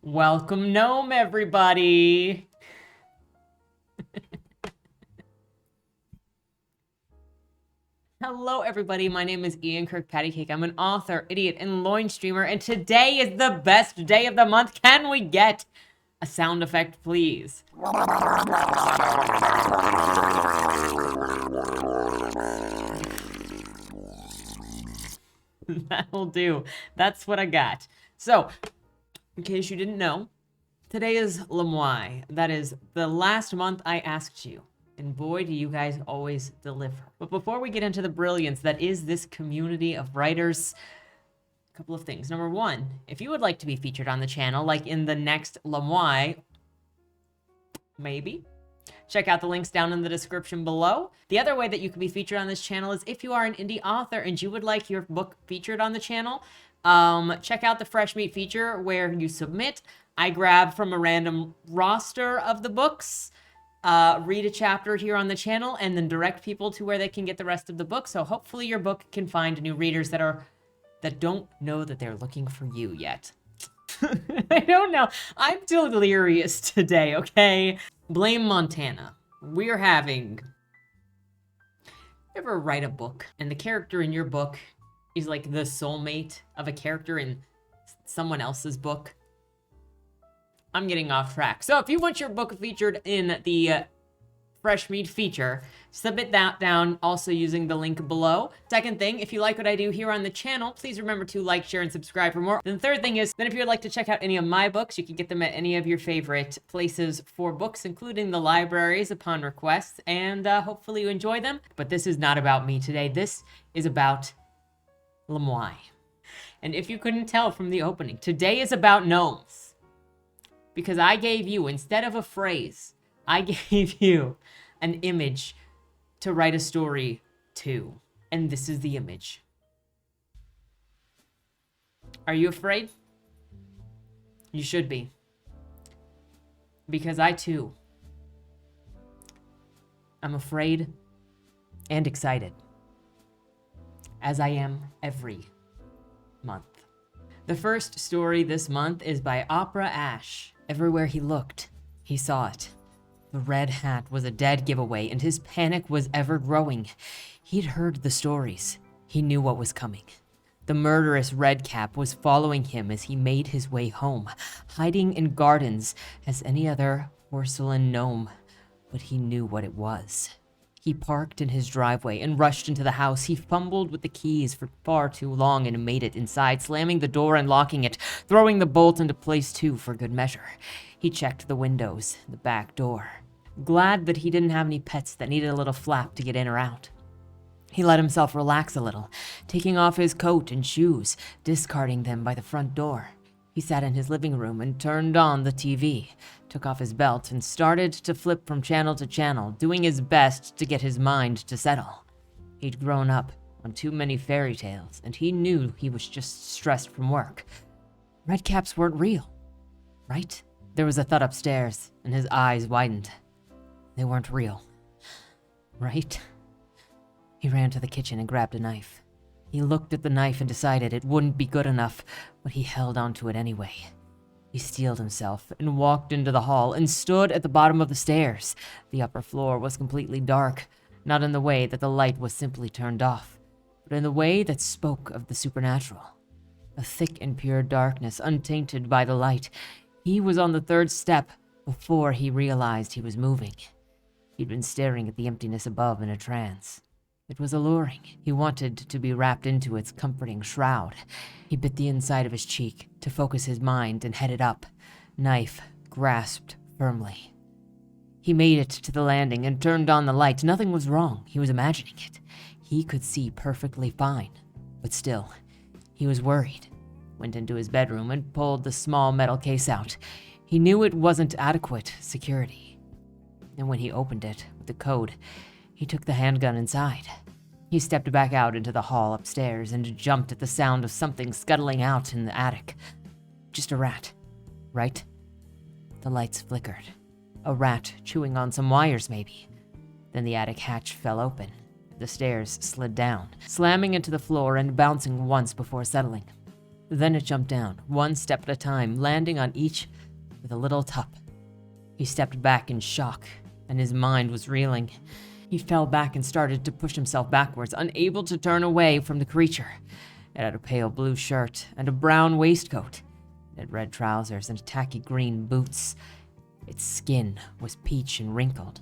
Welcome, Gnome, everybody! Hello, everybody. My name is Ian Kirkpatrick. I'm an author, idiot, and loin streamer, and today is the best day of the month. Can we get a sound effect, please? That'll do. That's what I got. So, in case you didn't know, today is LMIAY. That is the last month I asked you. And boy, do you guys always deliver. But before we get into the brilliance that is this community of writers, a couple of things. Number one, if you would like to be featured on the channel, like in the next LMIAY, maybe, check out the links down in the description below. The other way that you can be featured on this channel is if you are an indie author and you would like your book featured on the channel, check out the Fresh Meat feature where you submit. I grab from a random roster of the books, read a chapter here on the channel, and then direct people to where they can get the rest of the book. So hopefully your book can find new readers that don't know that they're looking for you yet. I don't know. I'm delirious today, okay? Blame Montana. We're having... You ever write a book and the character in your book is like the soulmate of a character in someone else's book? I'm getting off track. So if you want your book featured in the Fresh Meat feature, submit that down also using the link below. Second thing, if you like what I do here on the channel, please remember to like, share, and subscribe for more. Then the third thing is, then if you would like to check out any of my books, you can get them at any of your favorite places for books, including the libraries upon request, and hopefully you enjoy them. But this is not about me today. This is about LMIAY. And if you couldn't tell from the opening, today is about gnomes. Because I gave you, instead of a phrase, I gave you an image to write a story to. And this is the image. Are you afraid? You should be. Because I too am afraid and excited. As I am every month. The first story this month is by Aphrah Ashe. Everywhere he looked, he saw it. The red hat was a dead giveaway, and his panic was ever growing. He'd heard the stories. He knew what was coming. The murderous redcap was following him as he made his way home, hiding in gardens as any other porcelain gnome. But he knew what it was. He parked in his driveway and rushed into the house. He fumbled with the keys for far too long and made it inside, slamming the door and locking it, throwing the bolt into place too for good measure. He checked the windows, the back door, glad that he didn't have any pets that needed a little flap to get in or out. He let himself relax a little, taking off his coat and shoes, discarding them by the front door. He sat in his living room and turned on the TV, took off his belt, and started to flip from channel to channel, doing his best to get his mind to settle. He'd grown up on too many fairy tales, and he knew he was just stressed from work. Redcaps weren't real, right? There was a thud upstairs, and his eyes widened. They weren't real, right? He ran to the kitchen and grabbed a knife. He looked at the knife and decided it wouldn't be good enough, but he held onto it anyway. He steeled himself and walked into the hall and stood at the bottom of the stairs. The upper floor was completely dark, not in the way that the light was simply turned off, but in the way that spoke of the supernatural. A thick and pure darkness, untainted by the light. He was on the third step before he realized he was moving. He'd been staring at the emptiness above in a trance. It was alluring. He wanted to be wrapped into its comforting shroud. He bit the inside of his cheek to focus his mind and headed up, knife grasped firmly. He made it to the landing and turned on the light. Nothing was wrong. He was imagining it. He could see perfectly fine, but still, he was worried. Went into his bedroom and pulled the small metal case out. He knew it wasn't adequate security. And when he opened it with the code, he took the handgun inside. He stepped back out into the hall upstairs and jumped at the sound of something scuttling out in the attic. Just a rat, right? The lights flickered. A rat chewing on some wires, maybe. Then the attic hatch fell open. The stairs slid down, slamming into the floor and bouncing once before settling. Then it jumped down, one step at a time, landing on each with a little tup. He stepped back in shock, and his mind was reeling. He fell back and started to push himself backwards, unable to turn away from the creature. It had a pale blue shirt and a brown waistcoat. It had red trousers and tacky green boots. Its skin was peach and wrinkled.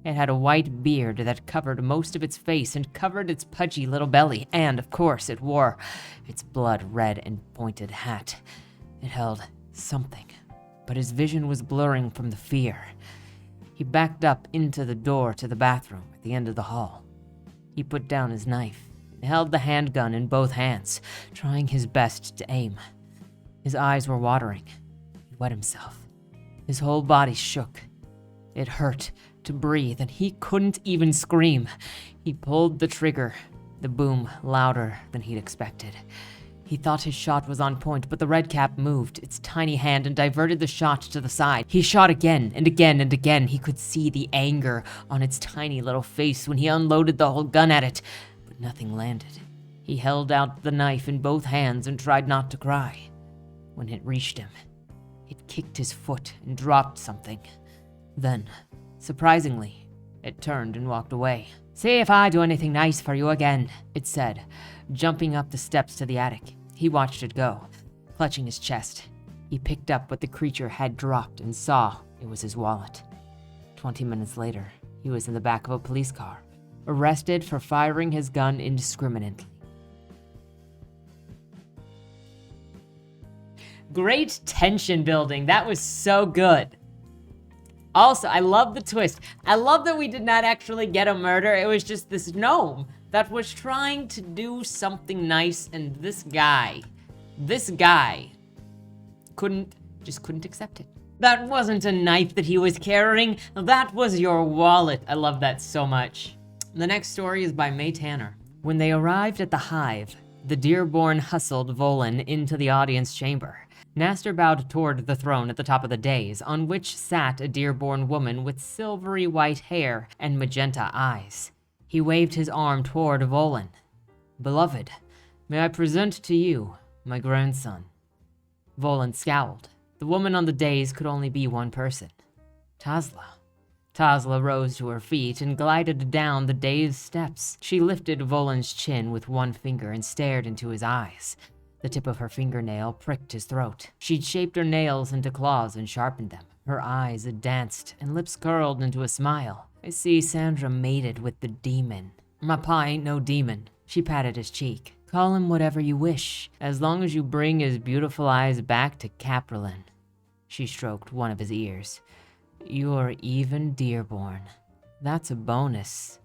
It had a white beard that covered most of its face and covered its pudgy little belly, and, of course, it wore its blood-red and pointed hat. It held something, but his vision was blurring from the fear. He backed up into the door to the bathroom at the end of the hall. He put down his knife and held the handgun in both hands, trying his best to aim. His eyes were watering. He wet himself. His whole body shook. It hurt to breathe, and he couldn't even scream. He pulled the trigger, the boom louder than he'd expected. He thought his shot was on point, but the red cap moved its tiny hand and diverted the shot to the side. He shot again and again and again. He could see the anger on its tiny little face when he unloaded the whole gun at it, but nothing landed. He held out the knife in both hands and tried not to cry. When it reached him, it kicked his foot and dropped something. Then, surprisingly, it turned and walked away. "See if I do anything nice for you again," it said, jumping up the steps to the attic. He watched it go, clutching his chest. He picked up what the creature had dropped and saw it was his wallet. 20 minutes later, he was in the back of a police car, arrested for firing his gun indiscriminately. Great tension building. That was so good. Also, I love the twist. I love that we did not actually get a murder. It was just this gnome that was trying to do something nice, and this guy couldn't accept it. That wasn't a knife that he was carrying. That was your wallet. I love that so much. The next story is by Mae Tanner. When they arrived at the hive, the Dearborn hustled Volin into the audience chamber. Nastor bowed toward the throne at the top of the dais, on which sat a Dearborn woman with silvery white hair and magenta eyes. He waved his arm toward Volin. "Beloved, may I present to you my grandson?" Volin scowled. The woman on the dais could only be one person. Tasla. Tasla rose to her feet and glided down the dais steps. She lifted Volin's chin with one finger and stared into his eyes. The tip of her fingernail pricked his throat. She'd shaped her nails into claws and sharpened them. Her eyes danced and lips curled into a smile. "I see Sandra mated with the demon." "My pa ain't no demon." She patted his cheek. "Call him whatever you wish, as long as you bring his beautiful eyes back to Caprolin." She stroked one of his ears. "You're even Dearborn. That's a bonus.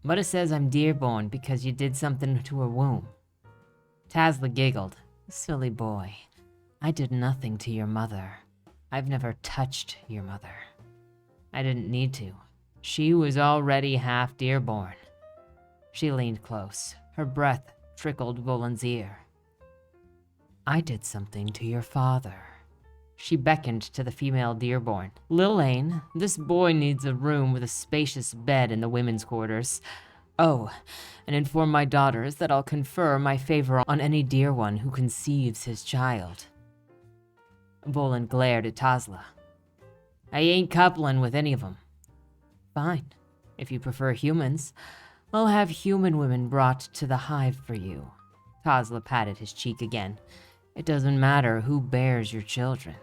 Mudda says I'm Dearborn because you did something to her womb." Tasla giggled. "Silly boy. I did nothing to your mother. I've never touched your mother. I didn't need to. She was already half Dearborn." She leaned close. Her breath trickled Volin's ear. "I did something to your father." She beckoned to the female Dearborn. "Lilane, this boy needs a room with a spacious bed in the women's quarters. Oh, and inform my daughters that I'll confer my favor on any dear one who conceives his child." Volin glared at Tasla. "I ain't coupling with any of them." "Fine. If you prefer humans, I'll have human women brought to the hive for you." Tasla patted his cheek again. "It doesn't matter who bears your children,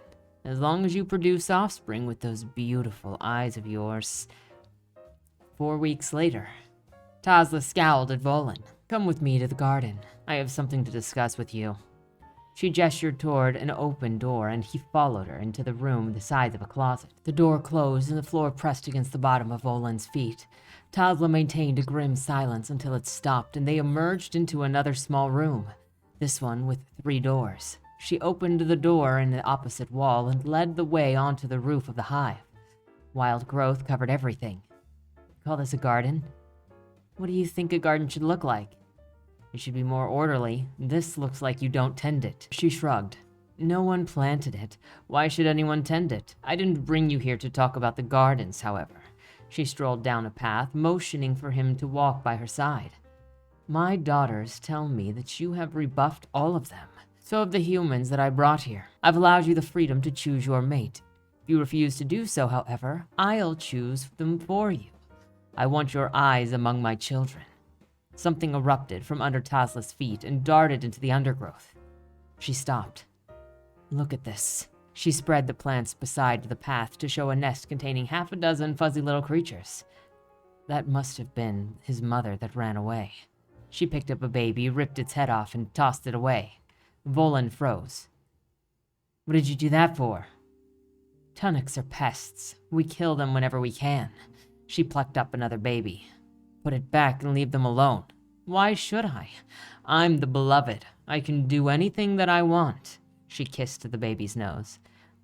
as long as you produce offspring with those beautiful eyes of yours." 4 weeks later, Tasla scowled at Volin. "Come with me to the garden. I have something to discuss with you." She gestured toward an open door, and he followed her into the room the size of a closet. The door closed, and the floor pressed against the bottom of Volin's feet. Tasla maintained a grim silence until it stopped, and they emerged into another small room, this one with 3 doors. She opened the door in the opposite wall and led the way onto the roof of the hive. Wild growth covered everything. "Call this a garden? What do you think a garden should look like?" "It should be more orderly. This looks like you don't tend it." She shrugged. "No one planted it. Why should anyone tend it? I didn't bring you here to talk about the gardens, however." She strolled down a path, motioning for him to walk by her side. "My daughters tell me that you have rebuffed all of them. So of the humans that I brought here, I've allowed you the freedom to choose your mate. If you refuse to do so, however, I'll choose them for you. I want your eyes among my children." Something erupted from under Tasla's feet and darted into the undergrowth. She stopped. "Look at this." She spread the plants beside the path to show a nest containing half a dozen fuzzy little creatures. That must have been his mother that ran away. She picked up a baby, ripped its head off, and tossed it away. Volan froze. "What did you do that for?" "Tunics are pests. We kill them whenever we can." She plucked up another baby. "Put it back and leave them alone." "Why should I? I'm the beloved. I can do anything that I want." She kissed the baby's nose.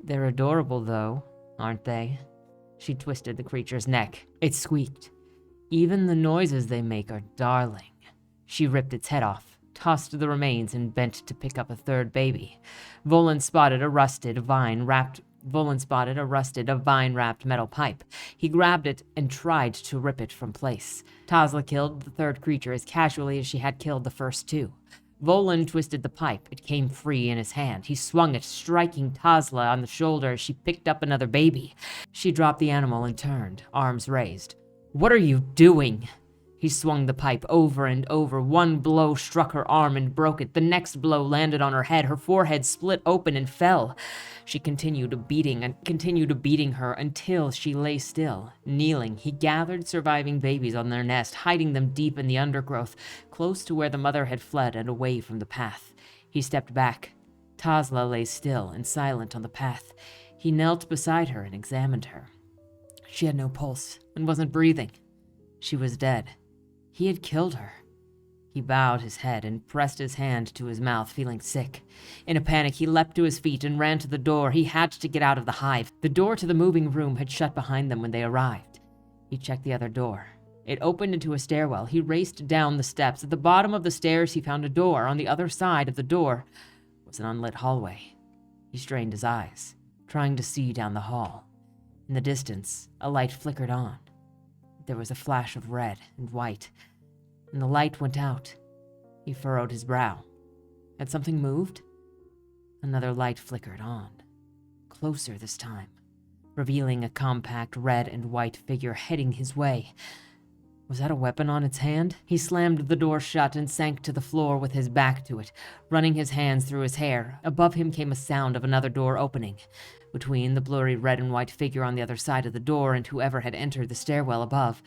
"They're adorable, though, aren't they?" She twisted the creature's neck. It squeaked. "Even the noises they make are darling." She ripped its head off, tossed the remains, and bent to pick up a third baby. Volan spotted a vine-wrapped metal pipe. He grabbed it and tried to rip it from place. Tasla killed the third creature as casually as she had killed the first two. Volan twisted the pipe. It came free in his hand. He swung it, striking Tasla on the shoulder as she picked up another baby. She dropped the animal and turned, arms raised. "What are you doing?" He swung the pipe over and over. One blow struck her arm and broke it. The next blow landed on her head. Her forehead split open and fell. She continued beating her until she lay still. Kneeling, he gathered surviving babies on their nest, hiding them deep in the undergrowth, close to where the mother had fled and away from the path. He stepped back. Tasla lay still and silent on the path. He knelt beside her and examined her. She had no pulse and wasn't breathing. She was dead. He had killed her. He bowed his head and pressed his hand to his mouth, feeling sick. In a panic, he leapt to his feet and ran to the door. He had to get out of the hive. The door to the moving room had shut behind them when they arrived. He checked the other door. It opened into a stairwell. He raced down the steps. At the bottom of the stairs, he found a door. On the other side of the door was an unlit hallway. He strained his eyes, trying to see down the hall. In the distance, a light flickered on. There was a flash of red and white, and the light went out. He furrowed his brow. Had something moved? Another light flickered on, closer this time, revealing a compact red and white figure heading his way. Was that a weapon on its hand? He slammed the door shut and sank to the floor with his back to it, running his hands through his hair. Above him came a sound of another door opening. Between the blurry red and white figure on the other side of the door and whoever had entered the stairwell above,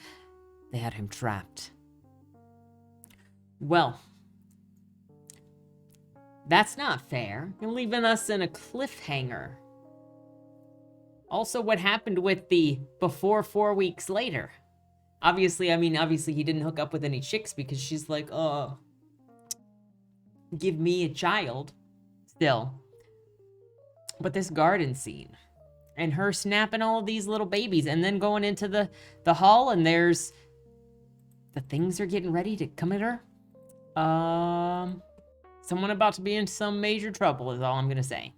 they had him trapped. Well, that's not fair. You're leaving us in a cliffhanger. Also, what happened with the before 4 weeks later? Obviously he didn't hook up with any chicks because she's like, give me a child. Still. But this garden scene and her snapping all of these little babies and then going into the hall and there's the things are getting ready to come at her. Someone about to be in some major trouble is all I'm going to say.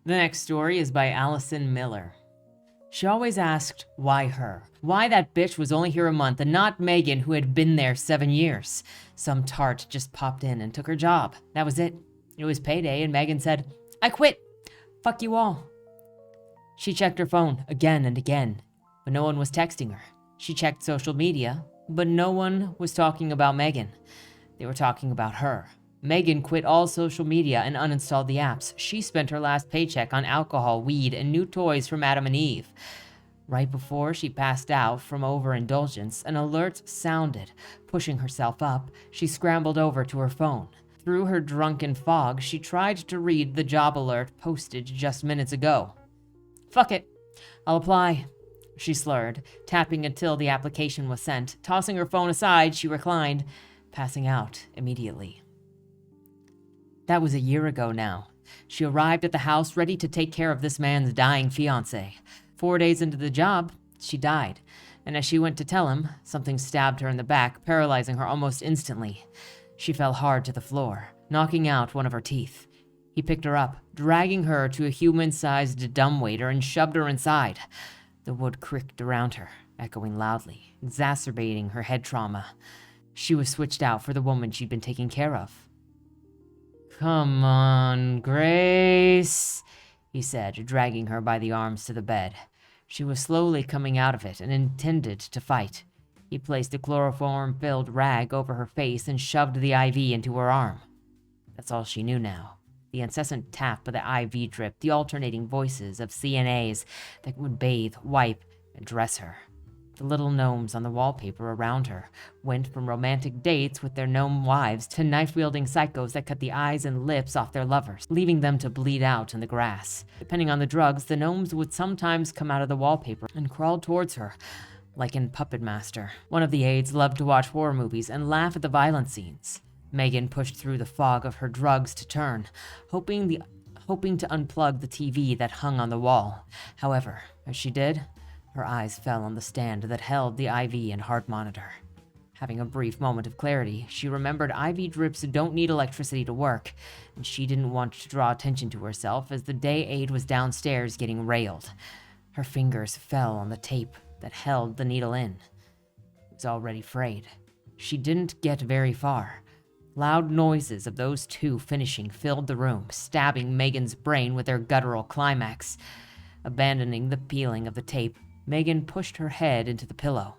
The next story is by Allison Miller. She always asked, why her? Why that bitch was only here a month and not Megan, who had been there 7 years? Some tart just popped in and took her job. That was it. It was payday and Megan said, "I quit. Fuck you all." She checked her phone again and again, but no one was texting her. She checked social media, but no one was talking about Megan. They were talking about her. Megan quit all social media and uninstalled the apps. She spent her last paycheck on alcohol, weed, and new toys from Adam and Eve. Right before she passed out from overindulgence, an alert sounded. Pushing herself up, she scrambled over to her phone. Through her drunken fog, she tried to read the job alert posted just minutes ago. "Fuck it. I'll apply," she slurred, tapping until the application was sent. Tossing her phone aside, she reclined, passing out immediately. That was a year ago now. She arrived at the house ready to take care of this man's dying fiancé. 4 days into the job, she died, and as she went to tell him, something stabbed her in the back, paralyzing her almost instantly. She fell hard to the floor, knocking out one of her teeth. He picked her up, dragging her to a human-sized dumbwaiter and shoved her inside. The wood creaked around her, echoing loudly, exacerbating her head trauma. She was switched out for the woman she'd been taking care of. Come on, Grace, he said, dragging her by the arms to the bed. She was slowly coming out of it and intended to fight. He placed a chloroform-filled rag over her face and shoved the IV into her arm. That's all she knew now. The incessant tap of the IV drip, the alternating voices of CNAs that would bathe, wipe, and dress her. The little gnomes on the wallpaper around her went from romantic dates with their gnome wives to knife-wielding psychos that cut the eyes and lips off their lovers, leaving them to bleed out in the grass. Depending on the drugs, the gnomes would sometimes come out of the wallpaper and crawl towards her, like in Puppet Master. One of the aides loved to watch horror movies and laugh at the violent scenes. Megan pushed through the fog of her drugs to turn, hoping to unplug the TV that hung on the wall. However, as she did, her eyes fell on the stand that held the IV and heart monitor. Having a brief moment of clarity, she remembered IV drips don't need electricity to work, and she didn't want to draw attention to herself as the day aide was downstairs getting railed. Her fingers fell on the tape that held the needle in. It was already frayed. She didn't get very far. Loud noises of those two finishing filled the room, stabbing Megan's brain with their guttural climax. Abandoning the peeling of the tape, Megan pushed her head into the pillow.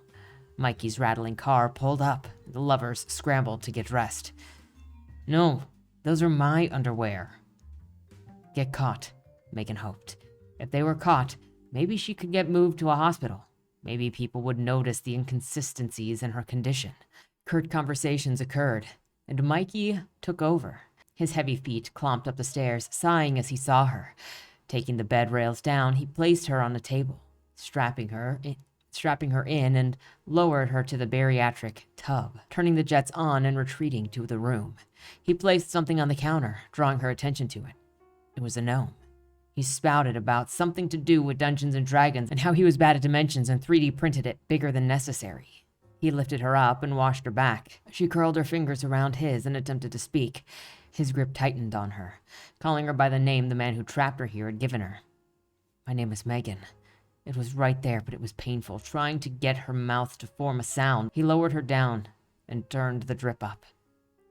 Mikey's rattling car pulled up. The lovers scrambled to get dressed. No, those are my underwear. Get caught, Megan hoped. If they were caught, maybe she could get moved to a hospital. Maybe people would notice the inconsistencies in her condition. Curt conversations occurred, and Mikey took over. His heavy feet clomped up the stairs, sighing as he saw her. Taking the bed rails down, he placed her on a table, strapping her in and lowered her to the bariatric tub, turning the jets on and retreating to the room. He placed something on the counter, drawing her attention to it. It was a gnome. He spouted about something to do with Dungeons and Dragons and how he was bad at dimensions and 3D printed it bigger than necessary. He lifted her up and washed her back. She curled her fingers around his and attempted to speak. His grip tightened on her, calling her by the name the man who trapped her here had given her. My name is Megan. It was right there, but it was painful, trying to get her mouth to form a sound. He lowered her down and turned the drip up.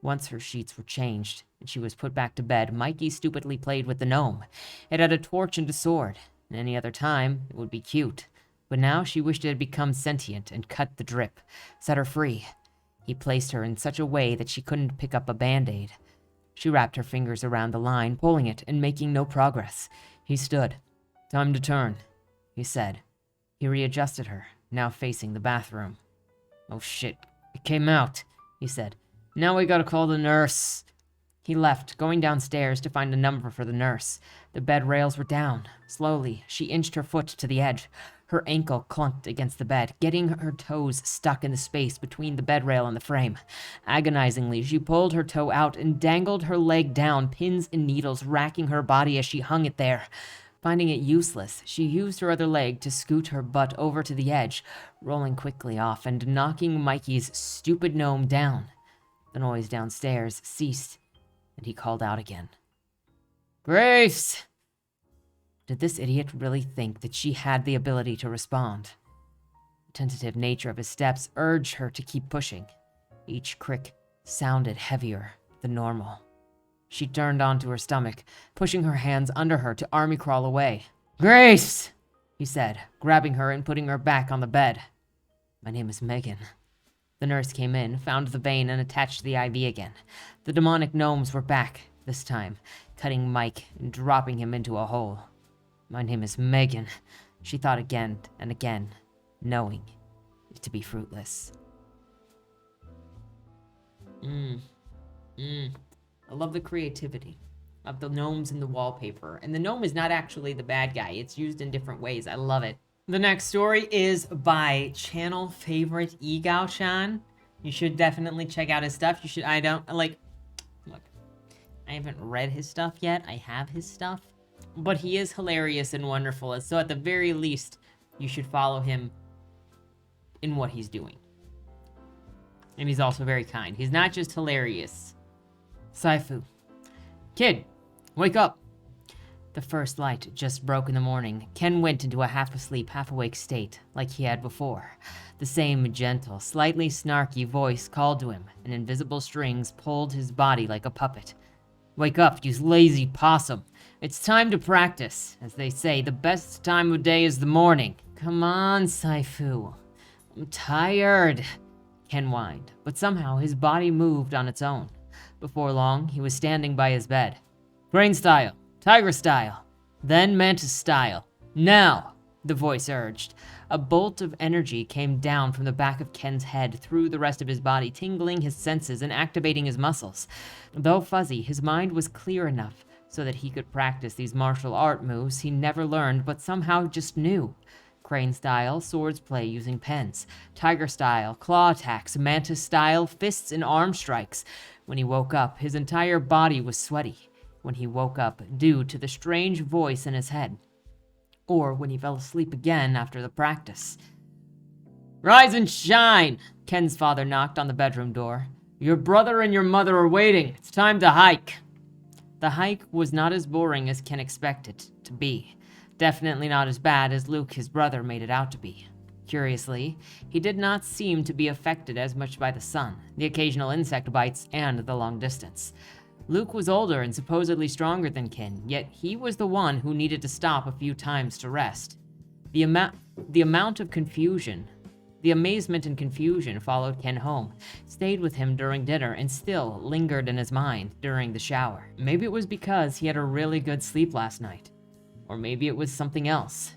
Once her sheets were changed and she was put back to bed, Mikey stupidly played with the gnome. It had a torch and a sword. And any other time, it would be cute. But now she wished it had become sentient and cut the drip, set her free. He placed her in such a way that she couldn't pick up a Band-Aid. She wrapped her fingers around the line, pulling it and making no progress. He stood. Time to turn, he said. He readjusted her, now facing the bathroom. Oh shit, it came out, he said. Now we gotta call the nurse. He left, going downstairs to find a number for the nurse. The bed rails were down. Slowly, she inched her foot to the edge. Her ankle clunked against the bed, getting her toes stuck in the space between the bed rail and the frame. Agonizingly, she pulled her toe out and dangled her leg down, pins and needles racking her body as she hung it there. Finding it useless, she used her other leg to scoot her butt over to the edge, rolling quickly off and knocking Mikey's stupid gnome down. The noise downstairs ceased, and he called out again. Grace! Did this idiot really think that she had the ability to respond? The tentative nature of his steps urged her to keep pushing. Each crick sounded heavier than normal. She turned onto her stomach, pushing her hands under her to army crawl away. Grace! He said, grabbing her and putting her back on the bed. My name is Megan. The nurse came in, found the vein, and attached the IV again. The demonic gnomes were back, this time, cutting Mike and dropping him into a hole. My name is Megan, she thought again and again, knowing it to be fruitless. I love the creativity of the gnomes in the wallpaper. And the gnome is not actually the bad guy. It's used in different ways. I love it. The next story is by channel favorite Egao Chan. You should definitely check out his stuff. Look, I haven't read his stuff yet. I have his stuff. But he is hilarious and wonderful. So at the very least, you should follow him in what he's doing. And he's also very kind. He's not just hilarious. Saifu. Kid, wake up. The first light just broke in the morning. Ken went into a half-asleep, half-awake state, like he had before. The same gentle, slightly snarky voice called to him, and invisible strings pulled his body like a puppet. Wake up, you lazy possum. It's time to practice. As they say, the best time of day is the morning. Come on, Saifu. I'm tired, Ken whined, but somehow his body moved on its own. Before long, he was standing by his bed. Crane style, tiger style, then mantis style. Now, the voice urged. A bolt of energy came down from the back of Ken's head through the rest of his body, tingling his senses and activating his muscles. Though fuzzy, his mind was clear enough so that he could practice these martial art moves he never learned but somehow just knew. Crane style, swords play using pens. Tiger style, claw attacks. Mantis style, fists and arm strikes. When he woke up, his entire body was sweaty. When he woke up due to the strange voice in his head. Or when he fell asleep again after the practice. Rise and shine! Ken's father knocked on the bedroom door. Your brother and your mother are waiting. It's time to hike. The hike was not as boring as Ken expected it to be. Definitely not as bad as Luke, his brother, made it out to be. Curiously, he did not seem to be affected as much by the sun, the occasional insect bites, and the long distance. Luke was older and supposedly stronger than Ken, yet he was the one who needed to stop a few times to rest. The amount of confusion, the amazement and confusion followed Ken home, stayed with him during dinner, and still lingered in his mind during the shower. Maybe it was because he had a really good sleep last night. Or maybe it was something else.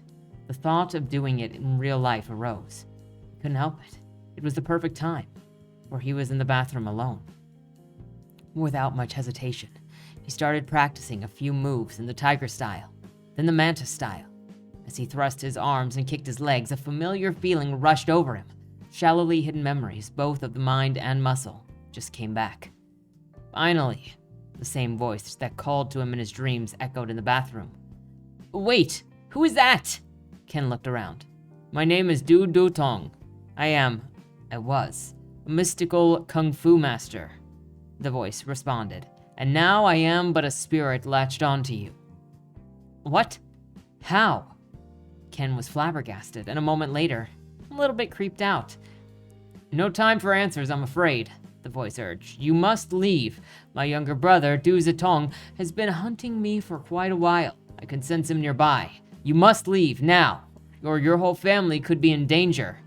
The thought of doing it in real life arose. He couldn't help it. It was the perfect time, for he was in the bathroom alone. Without much hesitation, he started practicing a few moves in the tiger style, then the mantis style. As he thrust his arms and kicked his legs, a familiar feeling rushed over him. Shallowly hidden memories, both of the mind and muscle, just came back. Finally, the same voice that called to him in his dreams echoed in the bathroom. Wait, who is that? Ken looked around. My name is Du Du Tong. I was, a mystical kung fu master. The voice responded, and now I am but a spirit latched onto you. What? How? Ken was flabbergasted, and a moment later, a little bit creeped out. No time for answers, I'm afraid, the voice urged. You must leave. My younger brother, Du Zitong, has been hunting me for quite a while. I can sense him nearby. You must leave, now, or your whole family could be in danger.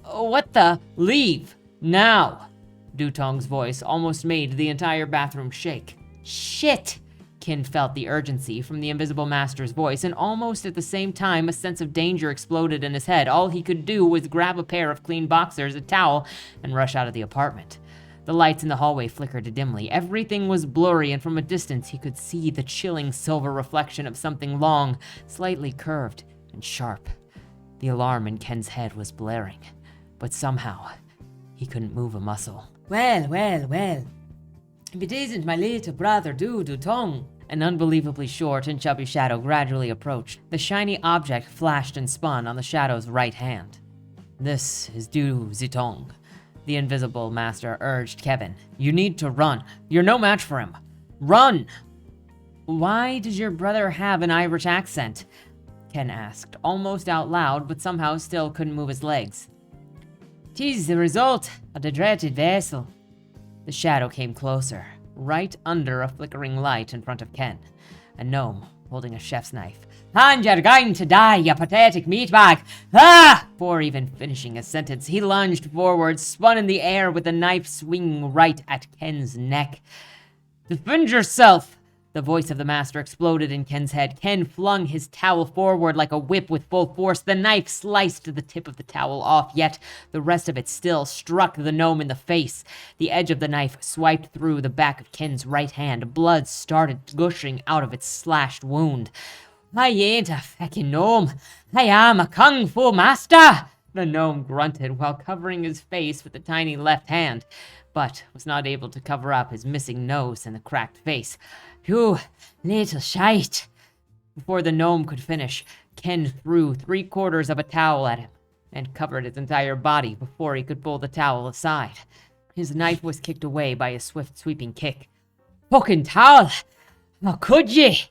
What the? Leave! Now! Dutong's voice almost made the entire bathroom shake. Shit! Ken felt the urgency from the invisible master's voice, and almost at the same time a sense of danger exploded in his head. All he could do was grab a pair of clean boxers, a towel, and rush out of the apartment. The lights in the hallway flickered dimly. Everything was blurry, and from a distance he could see the chilling silver reflection of something long, slightly curved, and sharp. The alarm in Ken's head was blaring, but somehow he couldn't move a muscle. Well. If it isn't my little brother, Du Tong. An unbelievably short and chubby shadow gradually approached. The shiny object flashed and spun on the shadow's right hand. This is Du Zitong, the invisible master urged Kevin. You need to run. You're no match for him. Run! Why does your brother have an Irish accent? Ken asked, almost out loud, but somehow still couldn't move his legs. 'Tis the result of the dreaded vessel. The shadow came closer, right under a flickering light in front of Ken. A gnome holding a chef's knife. And you're going to die, you pathetic meatbag! Ah! Before even finishing his sentence, he lunged forward, spun in the air with the knife swinging right at Ken's neck. Defend yourself! The voice of the master exploded in Ken's head. Ken flung his towel forward like a whip with full force. The knife sliced the tip of the towel off, yet the rest of it still struck the gnome in the face. The edge of the knife swiped through the back of Ken's right hand. Blood started gushing out of its slashed wound. I ain't a feckin' gnome. I am a kung fu master, the gnome grunted while covering his face with the tiny left hand, but was not able to cover up his missing nose and the cracked face. You little shite. Before the gnome could finish, Ken threw 3/4 of a towel at him and covered his entire body before he could pull the towel aside. His knife was kicked away by a swift sweeping kick. Fucking towel! How could ye?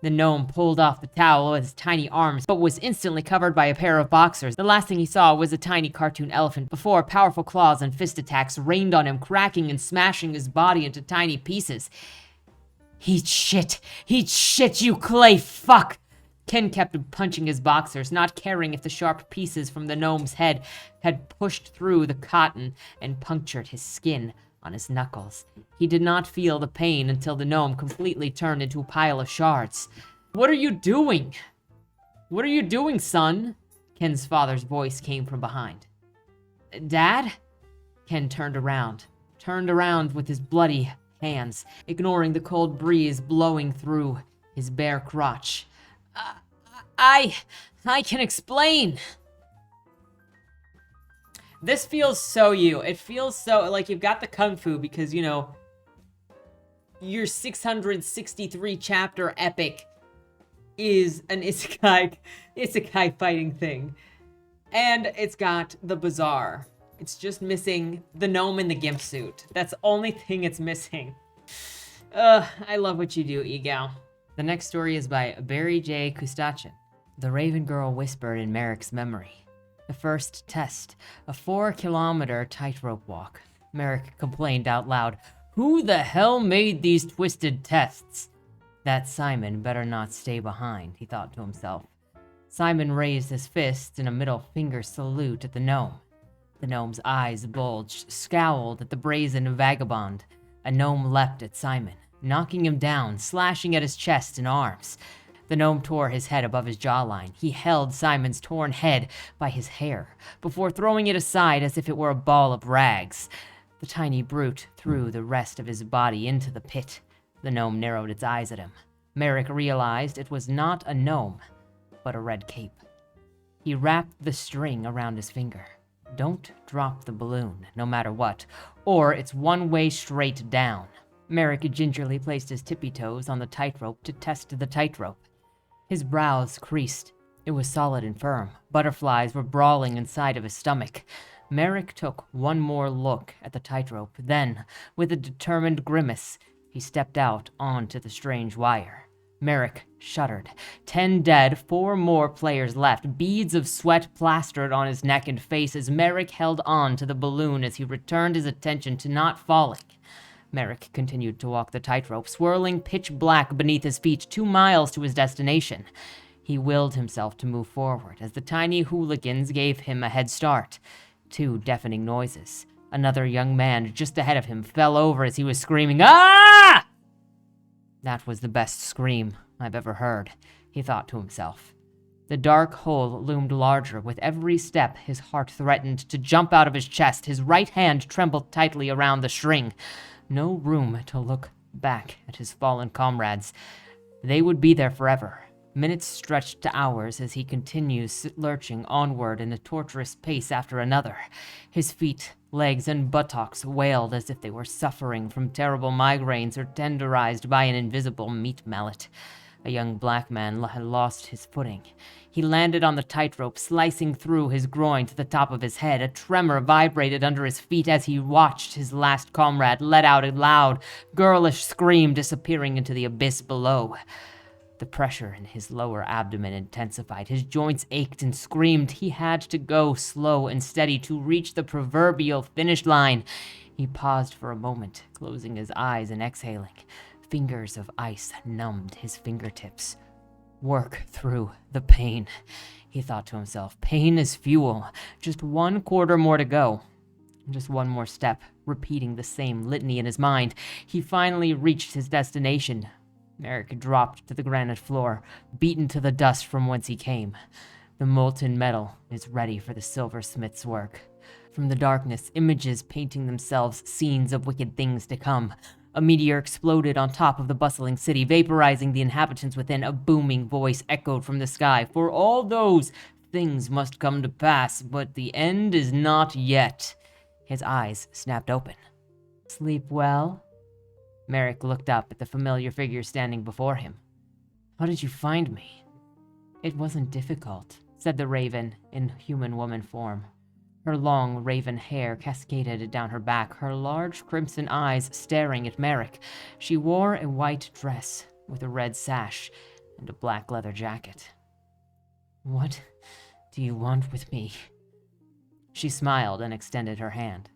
The gnome pulled off the towel with his tiny arms, but was instantly covered by a pair of boxers. The last thing he saw was a tiny cartoon elephant before powerful claws and fist attacks rained on him, cracking and smashing his body into tiny pieces. Eat shit! Eat shit, you clay fuck! Ken kept punching his boxers, not caring if the sharp pieces from the gnome's head had pushed through the cotton and punctured his skin on his knuckles. He did not feel the pain until the gnome completely turned into a pile of shards. What are you doing? What are you doing, son? Ken's father's voice came from behind. Dad? Ken turned around with his bloody hands, ignoring the cold breeze blowing through his bare crotch. I can explain. This feels so you. It feels so like you've got the kung fu because, you know, your 663 chapter epic is an isekai fighting thing. And it's got the bazaar. It's just missing the gnome in the gimp suit. That's the only thing it's missing. I love what you do, Egao. The next story is by J Koostachin. The Raven Girl whispered in Merrick's memory. The first test, a 4-kilometer tightrope walk. Merrick complained out loud. Who the hell made these twisted tests? That Simon better not stay behind, he thought to himself. Simon raised his fist in a middle finger salute at the gnome. The gnome's eyes bulged, scowled at the brazen vagabond. A gnome leapt at Simon, knocking him down, slashing at his chest and arms. The gnome tore his head above his jawline. He held Simon's torn head by his hair, before throwing it aside as if it were a ball of rags. The tiny brute threw the rest of his body into the pit. The gnome narrowed its eyes at him. Merrick realized it was not a gnome, but a red cape. He wrapped the string around his finger. Don't drop the balloon, no matter what, or it's one way straight down. Merrick gingerly placed his tippy toes on the tightrope to test the tightrope. His brows creased. It was solid and firm. Butterflies were brawling inside of his stomach. Merrick took one more look at the tightrope. Then, with a determined grimace, he stepped out onto the strange wire. Merrick shuddered. 10 dead, 4 more players left. Beads of sweat plastered on his neck and face as Merrick held on to the balloon as he returned his attention to not falling. Merrick continued to walk the tightrope, swirling pitch black beneath his feet 2 miles to his destination. He willed himself to move forward as the tiny hooligans gave him a head start. 2 deafening noises. Another young man just ahead of him fell over as he was screaming, "Ah!" That was the best scream I've ever heard, he thought to himself. The dark hole loomed larger with every step. His heart threatened to jump out of his chest. His right hand trembled tightly around the string. No room to look back at his fallen comrades. They would be there forever. Minutes stretched to hours as he continues lurching onward in a torturous pace after another. His feet, legs, and buttocks wailed as if they were suffering from terrible migraines or tenderized by an invisible meat mallet. A young black man had lost his footing. He landed on the tightrope, slicing through his groin to the top of his head. A tremor vibrated under his feet as he watched his last comrade let out a loud, girlish scream, disappearing into the abyss below. The pressure in his lower abdomen intensified. His joints ached and screamed. He had to go slow and steady to reach the proverbial finish line. He paused for a moment, closing his eyes and exhaling. Fingers of ice numbed his fingertips. Work through the pain, he thought to himself. Pain is fuel. Just 1/4 more to go. Just one more step, repeating the same litany in his mind. He finally reached his destination. Merrick dropped to the granite floor, beaten to the dust from whence he came. The molten metal is ready for the silversmith's work. From the darkness, images painting themselves, scenes of wicked things to come. A meteor exploded on top of the bustling city, vaporizing the inhabitants within. A booming voice echoed from the sky. For all those things must come to pass, but the end is not yet. His eyes snapped open. Sleep well? Merrick looked up at the familiar figure standing before him. How did you find me? It wasn't difficult, said the raven in human woman form. Her long raven hair cascaded down her back, her large crimson eyes staring at Merrick. She wore a white dress with a red sash and a black leather jacket. What do you want with me? She smiled and extended her hand.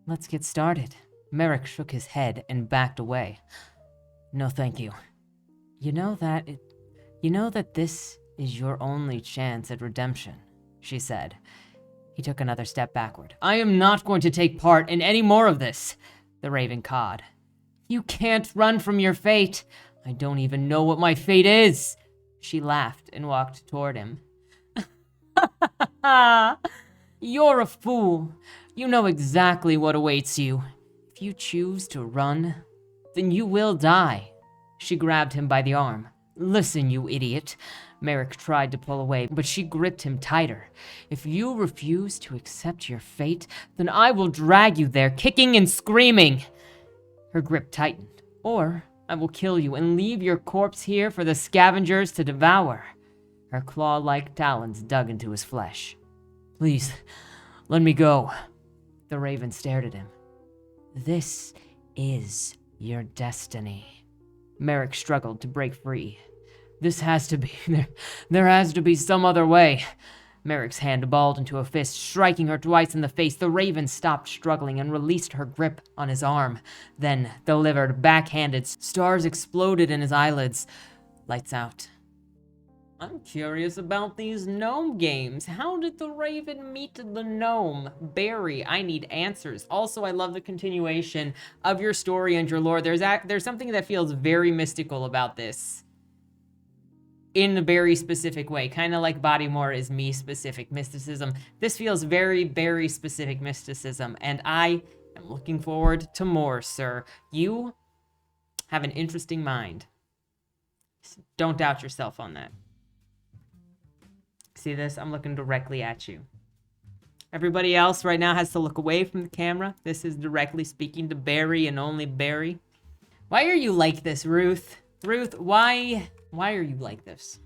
Let's get started. Merrick shook his head and backed away. No, thank you. You know that this is your only chance at redemption, she said. He took another step backward. I am not going to take part in any more of this, the Raven cawed. You can't run from your fate. I don't even know what my fate is. She laughed and walked toward him. You're a fool. You know exactly what awaits you. If you choose to run, then you will die. She grabbed him by the arm. Listen, you idiot. Merrick tried to pull away, but she gripped him tighter. If you refuse to accept your fate, then I will drag you there, kicking and screaming. Her grip tightened. Or I will kill you and leave your corpse here for the scavengers to devour. Her claw-like talons dug into his flesh. Please, let me go. The Raven stared at him. This is your destiny. Merrick struggled to break free. This has to be, there has to be some other way. Merrick's hand balled into a fist, striking her twice in the face. The Raven stopped struggling and released her grip on his arm, then delivered backhanded. Stars exploded in his eyelids. Lights out. I'm curious about these gnome games. How did the Raven meet the gnome? Barry, I need answers. Also, I love the continuation of your story and your lore. There's something that feels very mystical about this. In a very specific way, kind of like Bodymore is me-specific mysticism. This feels very, very specific mysticism, and I am looking forward to more, sir. You have an interesting mind. Don't doubt yourself on that. See this? I'm looking directly at you. Everybody else right now has to look away from the camera. This is directly speaking to Barry and only Barry. Why are you like this, Ruth? Ruth, why are you like this?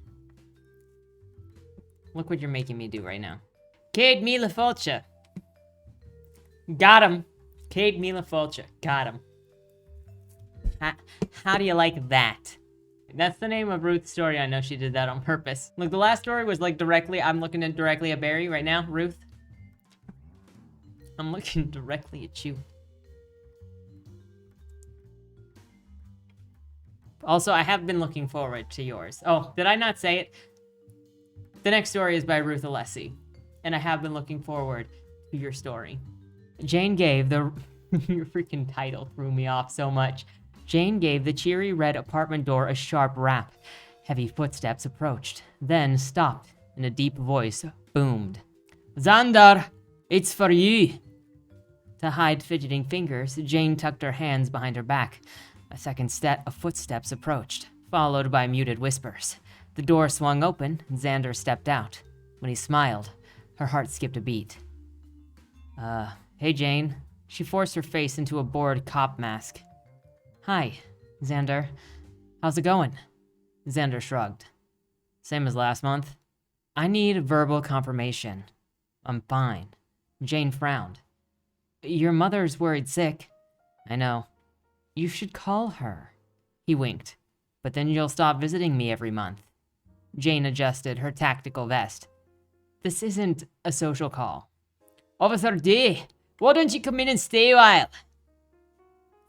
Look what you're making me do right now. Cade Mila Fulcha. Got him. Cade Mila Fulcha. Got him. How do you like that? That's the name of Ruth's story. I know she did that on purpose. Look, the last story was like directly, I'm looking directly at Barry right now. Ruth. I'm looking directly at you. Also, I have been looking forward to yours. Oh, did I not say it? The next story is by Ruth Alessi, and I have been looking forward to your story. Jane gave the... Your freaking title threw me off so much. Jane gave the cheery red apartment door a sharp rap. Heavy footsteps approached, then stopped, and a deep voice boomed. Xander, it's for you. To hide fidgeting fingers, Jane tucked her hands behind her back. A second set of footsteps approached, followed by muted whispers. The door swung open, and Xander stepped out. When he smiled, her heart skipped a beat. Hey, Jane. She forced her face into a bored cop mask. Hi, Xander. How's it going? Xander shrugged. Same as last month. I need verbal confirmation. I'm fine. Jane frowned. Your mother's worried sick. I know. You should call her. He winked. But then you'll stop visiting me every month. Jane adjusted her tactical vest. This isn't a social call. Officer D, why don't you come in and stay a while?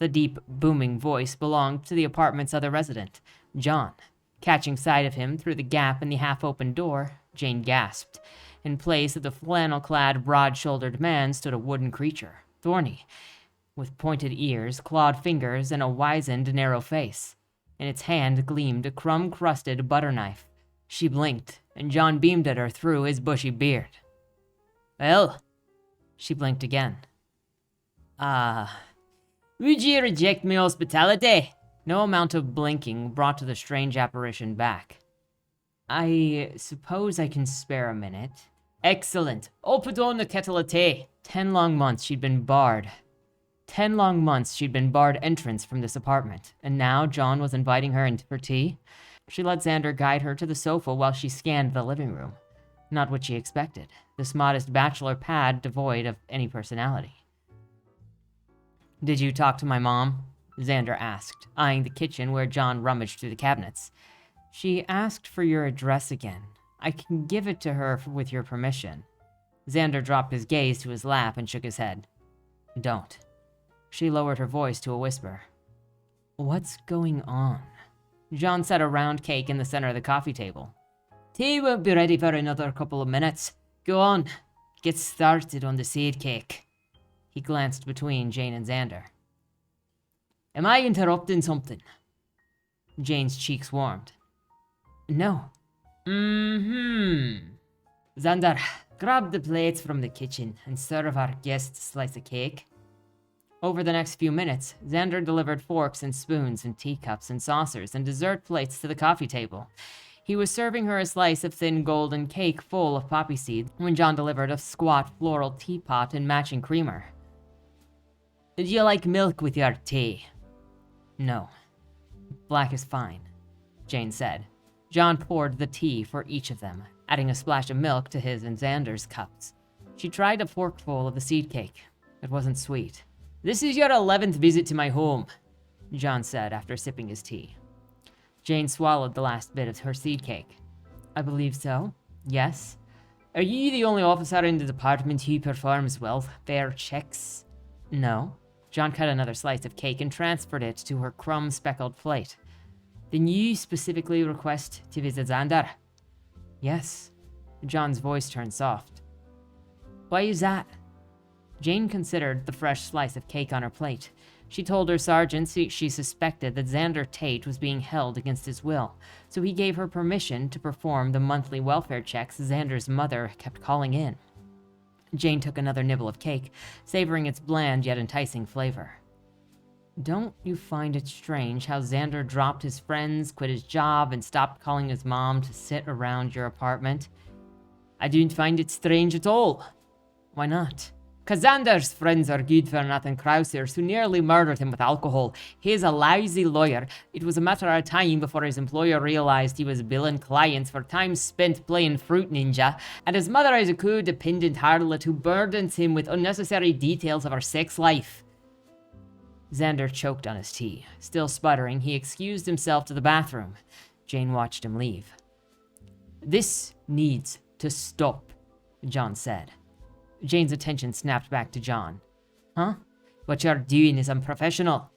The deep, booming voice belonged to the apartment's other resident, John. Catching sight of him through the gap in the half-open door, Jane gasped. In place of the flannel-clad, broad-shouldered man stood a wooden creature, thorny, with pointed ears, clawed fingers, and a wizened, narrow face. In its hand gleamed a crumb-crusted butter knife. She blinked, and John beamed at her through his bushy beard. Well, she blinked again. Would you reject my hospitality? No amount of blinking brought the strange apparition back. I suppose I can spare a minute. Excellent. I'll put on the kettle of tea. 10 long months she'd been barred. 10 long months she'd been barred entrance from this apartment, and now John was inviting her in for tea? She let Xander guide her to the sofa while she scanned the living room. Not what she expected. This modest bachelor pad devoid of any personality. Did you talk to my mom? Xander asked, eyeing the kitchen where John rummaged through the cabinets. She asked for your address again. I can give it to her with your permission. Xander dropped his gaze to his lap and shook his head. Don't. She lowered her voice to a whisper. What's going on? John set a round cake in the center of the coffee table. Tea won't be ready for another couple of minutes. Go on, get started on the seed cake. He glanced between Jane and Xander. Am I interrupting something? Jane's cheeks warmed. No. Xander, grab the plates from the kitchen and serve our guest a slice of cake. Over the next few minutes, Xander delivered forks and spoons and teacups and saucers and dessert plates to the coffee table. He was serving her a slice of thin golden cake full of poppy seeds when John delivered a squat floral teapot and matching creamer. Do you like milk with your tea? No. Black is fine, Jane said. John poured the tea for each of them, adding a splash of milk to his and Xander's cups. She tried a forkful of the seed cake. It wasn't sweet. This is your 11th visit to my home, John said after sipping his tea. Jane swallowed the last bit of her seed cake. I believe so. Yes. Are you the only officer in the department who performs welfare checks? No. John cut another slice of cake and transferred it to her crumb-speckled plate. Then you specifically request to visit Xander? Yes. John's voice turned soft. Why is that? Jane considered the fresh slice of cake on her plate. She told her sergeant she suspected that Xander Tate was being held against his will, so he gave her permission to perform the monthly welfare checks Xander's mother kept calling in. Jane took another nibble of cake, savoring its bland yet enticing flavor. Don't you find it strange how Xander dropped his friends, quit his job, and stopped calling his mom to sit around your apartment? I don't find it strange at all. Why not? 'Cause Xander's friends are good-for-nothing Krausers who nearly murdered him with alcohol. He's a lousy lawyer. It was a matter of time before his employer realized he was billing clients for time spent playing Fruit Ninja, and his mother is a codependent harlot who burdens him with unnecessary details of her sex life. Xander choked on his tea. Still sputtering, he excused himself to the bathroom. Jane watched him leave. This needs to stop, John said. Jane's attention snapped back to John. Huh? What you're doing is unprofessional.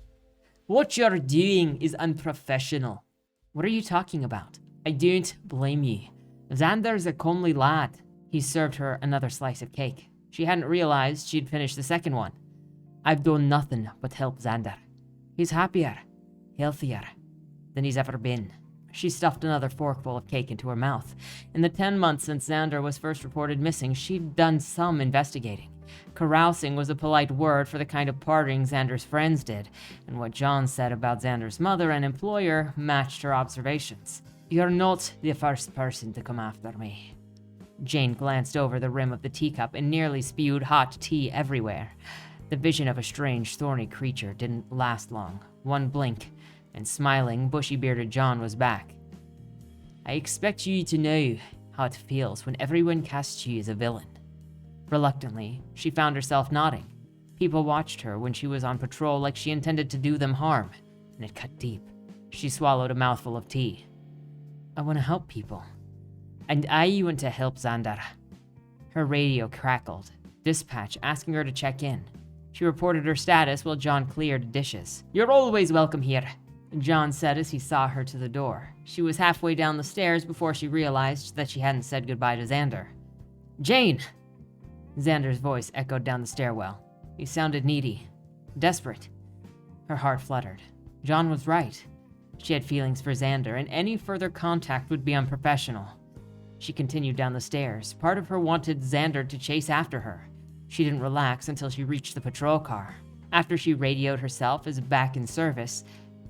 What you're doing is unprofessional. What are you talking about? I don't blame you. Xander's a comely lad. He served her another slice of cake. She hadn't realized she'd finished the second one. I've done nothing but help Xander. He's happier, healthier than he's ever been. She stuffed another forkful of cake into her mouth. In the 10 months since Xander was first reported missing, she'd done some investigating. Carousing was a polite word for the kind of partying Xander's friends did, and what John said about Xander's mother and employer matched her observations. You're not the first person to come after me. Jane glanced over the rim of the teacup and nearly spewed hot tea everywhere. The vision of a strange, thorny creature didn't last long. One blink, and smiling, bushy-bearded John was back. I expect you to know how it feels when everyone casts you as a villain. Reluctantly, she found herself nodding. People watched her when she was on patrol like she intended to do them harm, and it cut deep. She swallowed a mouthful of tea. I want to help people. And I want to help Xander. Her radio crackled. Dispatch asking her to check in. She reported her status while John cleared dishes. You're always welcome here, John said as he saw her to the door. She was halfway down the stairs before she realized that she hadn't said goodbye to Xander. Jane! Xander's voice echoed down the stairwell. He sounded needy, desperate. Her heart fluttered. John was right. She had feelings for Xander, and any further contact would be unprofessional. She continued down the stairs. Part of her wanted Xander to chase after her. She didn't relax until she reached the patrol car. After she radioed herself as back in service,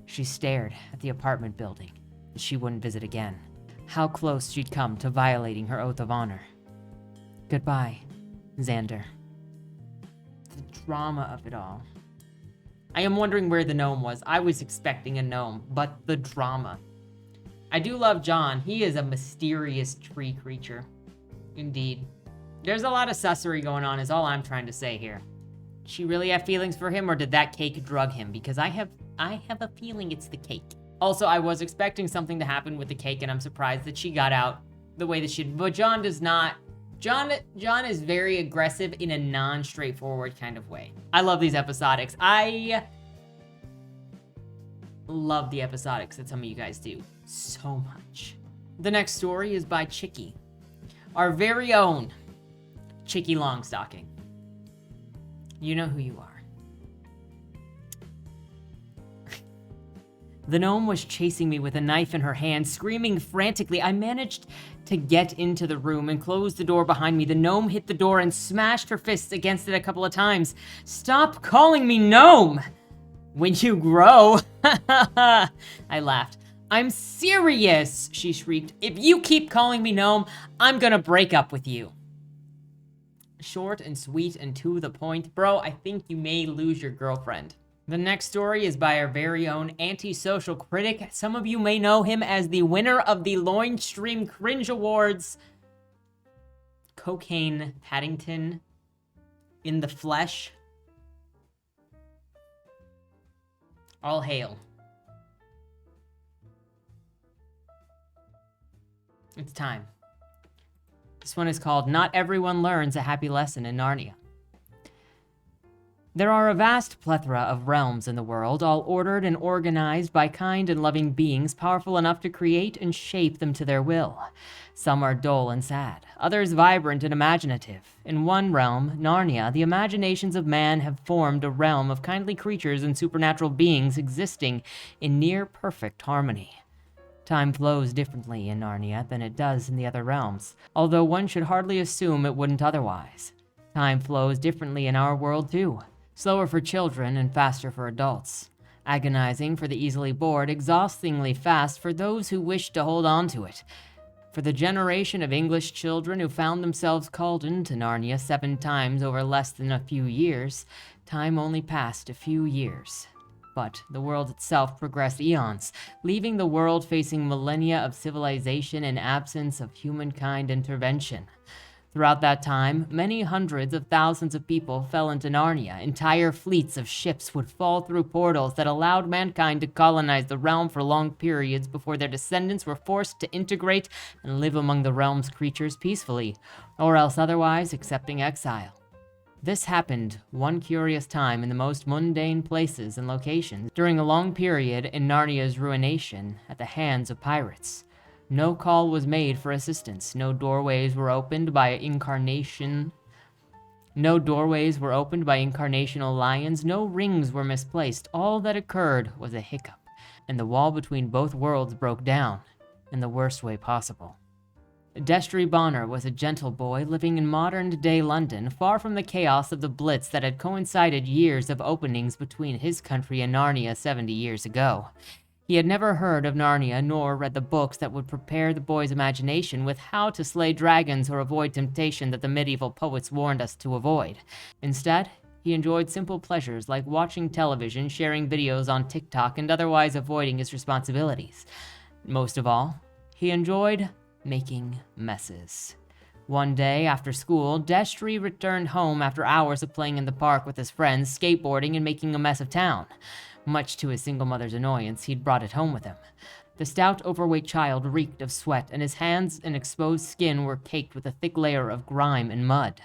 she stared at the apartment building that she wouldn't visit again. How close she'd come to violating her oath of honor. Goodbye, Xander. The drama of it all. I am wondering where the gnome was. I was expecting a gnome, but the drama. I do love John. He is a mysterious tree creature. Indeed. There's a lot of sussery going on is all I'm trying to say here. Did she really have feelings for him, or did that cake drug him? Because I have a feeling it's the cake. Also, I was expecting something to happen with the cake, and I'm surprised that she got out the way that she did. But John does not. John is very aggressive in a non-straightforward kind of way. I love these episodics. love the episodics that some of you guys do so much. The next story is by Chiky, our very own Chiky Longstocking. You know who you are. The gnome was chasing me with a knife in her hand, screaming frantically. I managed to get into the room and close the door behind me. The gnome hit the door and smashed her fists against it a couple of times. Stop calling me gnome! When you grow. I laughed. I'm serious, she shrieked. If you keep calling me gnome, I'm gonna break up with you. Short and sweet and to the point. Bro, I think you may lose your girlfriend. The next story is by our very own AntiSocialCritic. Some of you may know him as the winner of the Loinstream Cringe Awards. Cocaine Paddington in the flesh. All hail. It's time. This one is called Not Everyone Learns a Happy Lesson in Narnia. There are a vast plethora of realms in the world, all ordered and organized by kind and loving beings powerful enough to create and shape them to their will. Some are dull and sad, others vibrant and imaginative. In one realm, Narnia, the imaginations of man have formed a realm of kindly creatures and supernatural beings existing in near-perfect harmony. Time flows differently in Narnia than it does in the other realms, although one should hardly assume it wouldn't otherwise. Time flows differently in our world too. Slower for children and faster for adults. Agonizing for the easily bored, exhaustingly fast for those who wish to hold on to it. For the generation of English children who found themselves called into Narnia 7 times over less than a few years, time only passed a few years. But the world itself progressed eons, leaving the world facing millennia of civilization in absence of humankind intervention. Throughout that time, many hundreds of thousands of people fell into Narnia. Entire fleets of ships would fall through portals that allowed mankind to colonize the realm for long periods before their descendants were forced to integrate and live among the realm's creatures peacefully, or else otherwise accepting exile. This happened one curious time in the most mundane places and locations during a long period in Narnia's ruination at the hands of pirates. No call was made for assistance. No doorways were opened by incarnational lions. No rings were misplaced. All that occurred was a hiccup, and the wall between both worlds broke down in the worst way possible. Destry Bonner was a gentle boy living in modern-day London, far from the chaos of the Blitz that had coincided years of openings between his country and Narnia 70 years ago. He had never heard of Narnia nor read the books that would prepare the boy's imagination with how to slay dragons or avoid temptation that the medieval poets warned us to avoid. Instead, he enjoyed simple pleasures like watching television, sharing videos on TikTok, and otherwise avoiding his responsibilities. Most of all, he enjoyed making messes. One day after school, Destry returned home after hours of playing in the park with his friends, skateboarding, and making a mess of town. Much to his single mother's annoyance, he'd brought it home with him. The stout, overweight child reeked of sweat, and his hands and exposed skin were caked with a thick layer of grime and mud.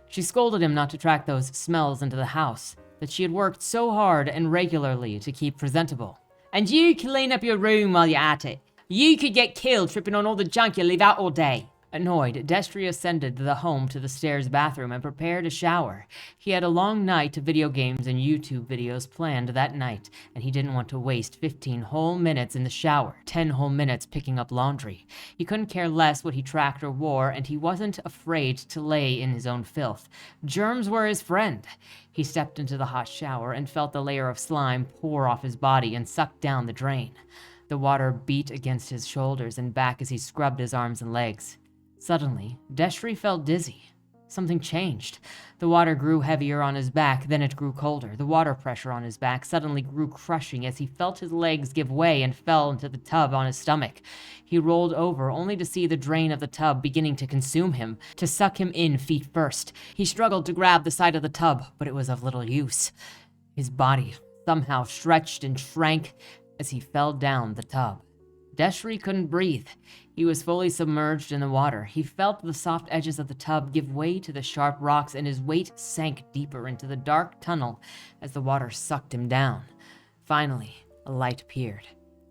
She scolded him not to track those smells into the house that she had worked so hard and regularly to keep presentable. And you clean up your room while you're at it. You could get killed tripping on all the junk you leave out all day. Annoyed, Destry ascended the home to the stairs bathroom and prepared a shower. He had a long night of video games and YouTube videos planned that night, and he didn't want to waste 15 whole minutes in the shower, 10 whole minutes picking up laundry. He couldn't care less what he tracked or wore, and he wasn't afraid to lay in his own filth. Germs were his friend. He stepped into the hot shower and felt the layer of slime pour off his body and suck down the drain. The water beat against his shoulders and back as he scrubbed his arms and legs. Suddenly, Destry felt dizzy. Something changed. The water grew heavier on his back, then it grew colder. The water pressure on his back suddenly grew crushing as he felt his legs give way and fell into the tub on his stomach. He rolled over, only to see the drain of the tub beginning to consume him, to suck him in feet first. He struggled to grab the side of the tub, but it was of little use. His body somehow stretched and shrank as he fell down the tub. Destry couldn't breathe. He was fully submerged in the water. He felt the soft edges of the tub give way to the sharp rocks, and his weight sank deeper into the dark tunnel as the water sucked him down. Finally, a light appeared.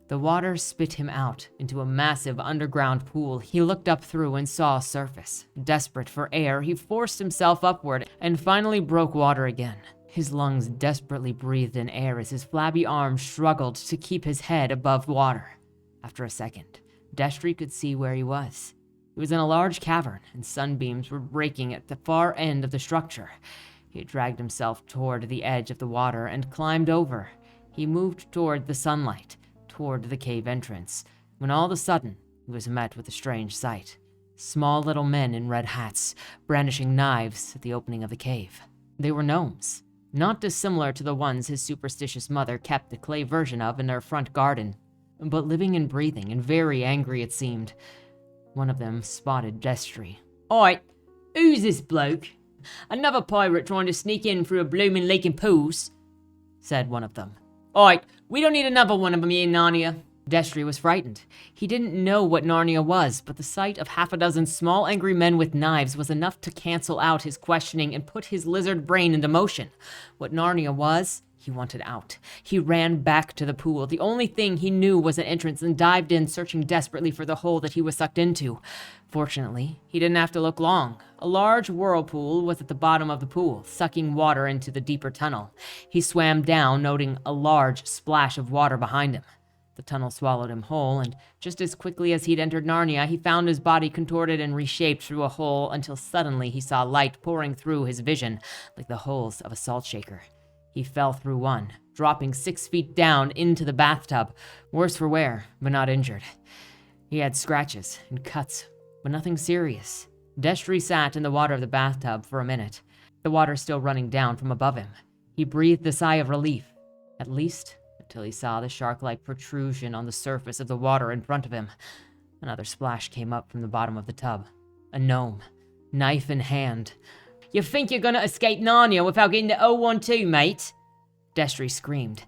The water spit him out into a massive underground pool he looked up through and saw a surface. Desperate for air, he forced himself upward and finally broke water again. His lungs desperately breathed in air as his flabby arms struggled to keep his head above water. After a second, Destry could see where he was. He was in a large cavern, and sunbeams were breaking at the far end of the structure. He dragged himself toward the edge of the water and climbed over. He moved toward the sunlight, toward the cave entrance, when all of a sudden he was met with a strange sight. Small little men in red hats, brandishing knives at the opening of the cave. They were gnomes, not dissimilar to the ones his superstitious mother kept the clay version of in their front garden, but living and breathing and very angry it seemed. One of them spotted Destry. "Oi, who's this bloke? Another pirate trying to sneak in through a bloomin' lake and pools," said one of them. "Oi, we don't need another one of them here in Narnia." Destry was frightened. He didn't know what Narnia was, but the sight of half a dozen small angry men with knives was enough to cancel out his questioning and put his lizard brain into motion. What Narnia was, he wanted out. He ran back to the pool. The only thing he knew was an entrance and dived in, searching desperately for the hole that he was sucked into. Fortunately, he didn't have to look long. A large whirlpool was at the bottom of the pool, sucking water into the deeper tunnel. He swam down, noting a large splash of water behind him. The tunnel swallowed him whole, and just as quickly as he'd entered Narnia, he found his body contorted and reshaped through a hole until suddenly he saw light pouring through his vision like the holes of a salt shaker. He fell through one, dropping 6 feet down into the bathtub, worse for wear, but not injured. He had scratches and cuts, but nothing serious. Destry sat in the water of the bathtub for a minute, the water still running down from above him. He breathed a sigh of relief, at least until he saw the shark-like protrusion on the surface of the water in front of him. Another splash came up from the bottom of the tub. A gnome, knife in hand. "You think you're gonna escape Narnia without getting to 012, mate?" Destry screamed.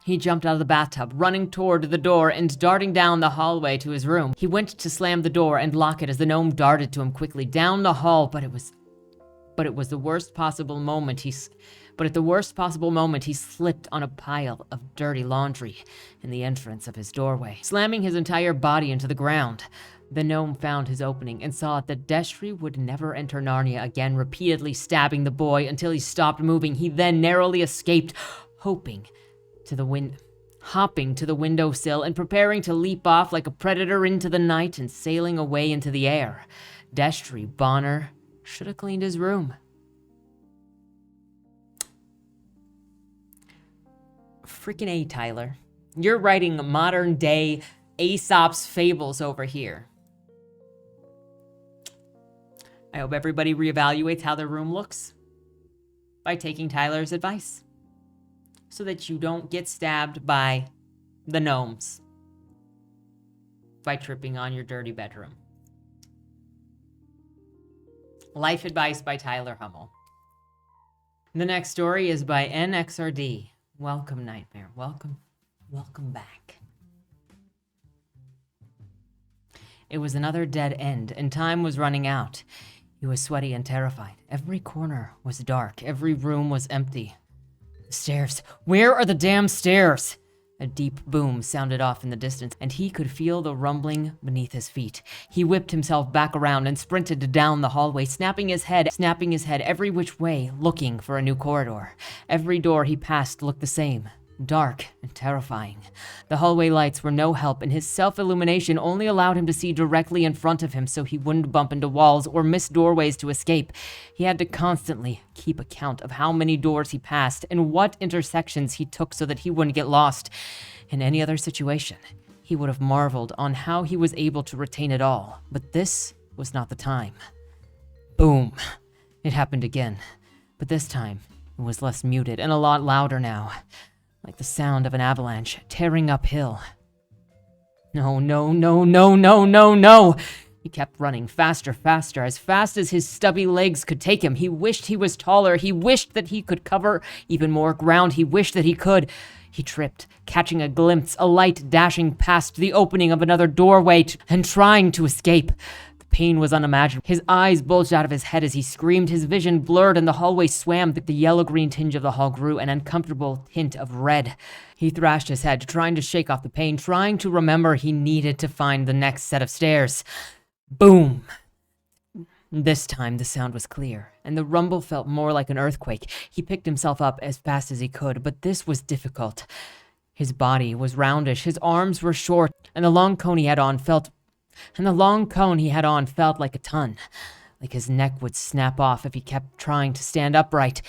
He jumped out of the bathtub, running toward the door and darting down the hallway to his room. He went to slam the door and lock it as the gnome darted to him quickly down the hall, but at the worst possible moment he slipped on a pile of dirty laundry in the entrance of his doorway, slamming his entire body into the ground. The gnome found his opening and saw that Destry would never enter Narnia again, repeatedly stabbing the boy until he stopped moving. He then narrowly escaped, hopping to the windowsill and preparing to leap off like a predator into the night and sailing away into the air. Destry Bonner should have cleaned his room. Freaking A, Tyler. You're writing modern day Aesop's fables over here. I hope everybody reevaluates how their room looks by taking Tyler's advice so that you don't get stabbed by the gnomes by tripping on your dirty bedroom. Life advice by Tyler Hummel. The next story is by N-XRD. Welcome, Nightmare. Welcome back. It was another dead end, and time was running out. He was sweaty and terrified. Every corner was dark. Every room was empty. The stairs. Where are the damn stairs? A deep boom sounded off in the distance, and he could feel the rumbling beneath his feet. He whipped himself back around and sprinted down the hallway, snapping his head every which way, looking for a new corridor. Every door he passed looked the same, dark and terrifying. The hallway lights were no help, and his self-illumination only allowed him to see directly in front of him so he wouldn't bump into walls or miss doorways to escape. He had to constantly keep account of how many doors he passed and what intersections he took so that he wouldn't get lost. In any other situation, he would have marveled on how he was able to retain it all, but this was not the time. Boom. It happened again, but this time it was less muted and a lot louder now. Like the sound of an avalanche tearing uphill. No. He kept running faster, as fast as his stubby legs could take him. He wished he was taller. He wished that he could cover even more ground. He wished that he could. He tripped, catching a glimpse, a light dashing past the opening of another doorway and trying to escape. The The pain was unimaginable. His eyes bulged out of his head as he screamed. His vision blurred and the hallway swam. The yellow-green tinge of the hall grew an uncomfortable hint of red. He thrashed his head, trying to shake off the pain, trying to remember he needed to find the next set of stairs. Boom! This time the sound was clear, and the rumble felt more like an earthquake. He picked himself up as fast as he could, but this was difficult. His body was roundish, his arms were short, and the long cone he had on felt like a ton. Like his neck would snap off if he kept trying to stand upright.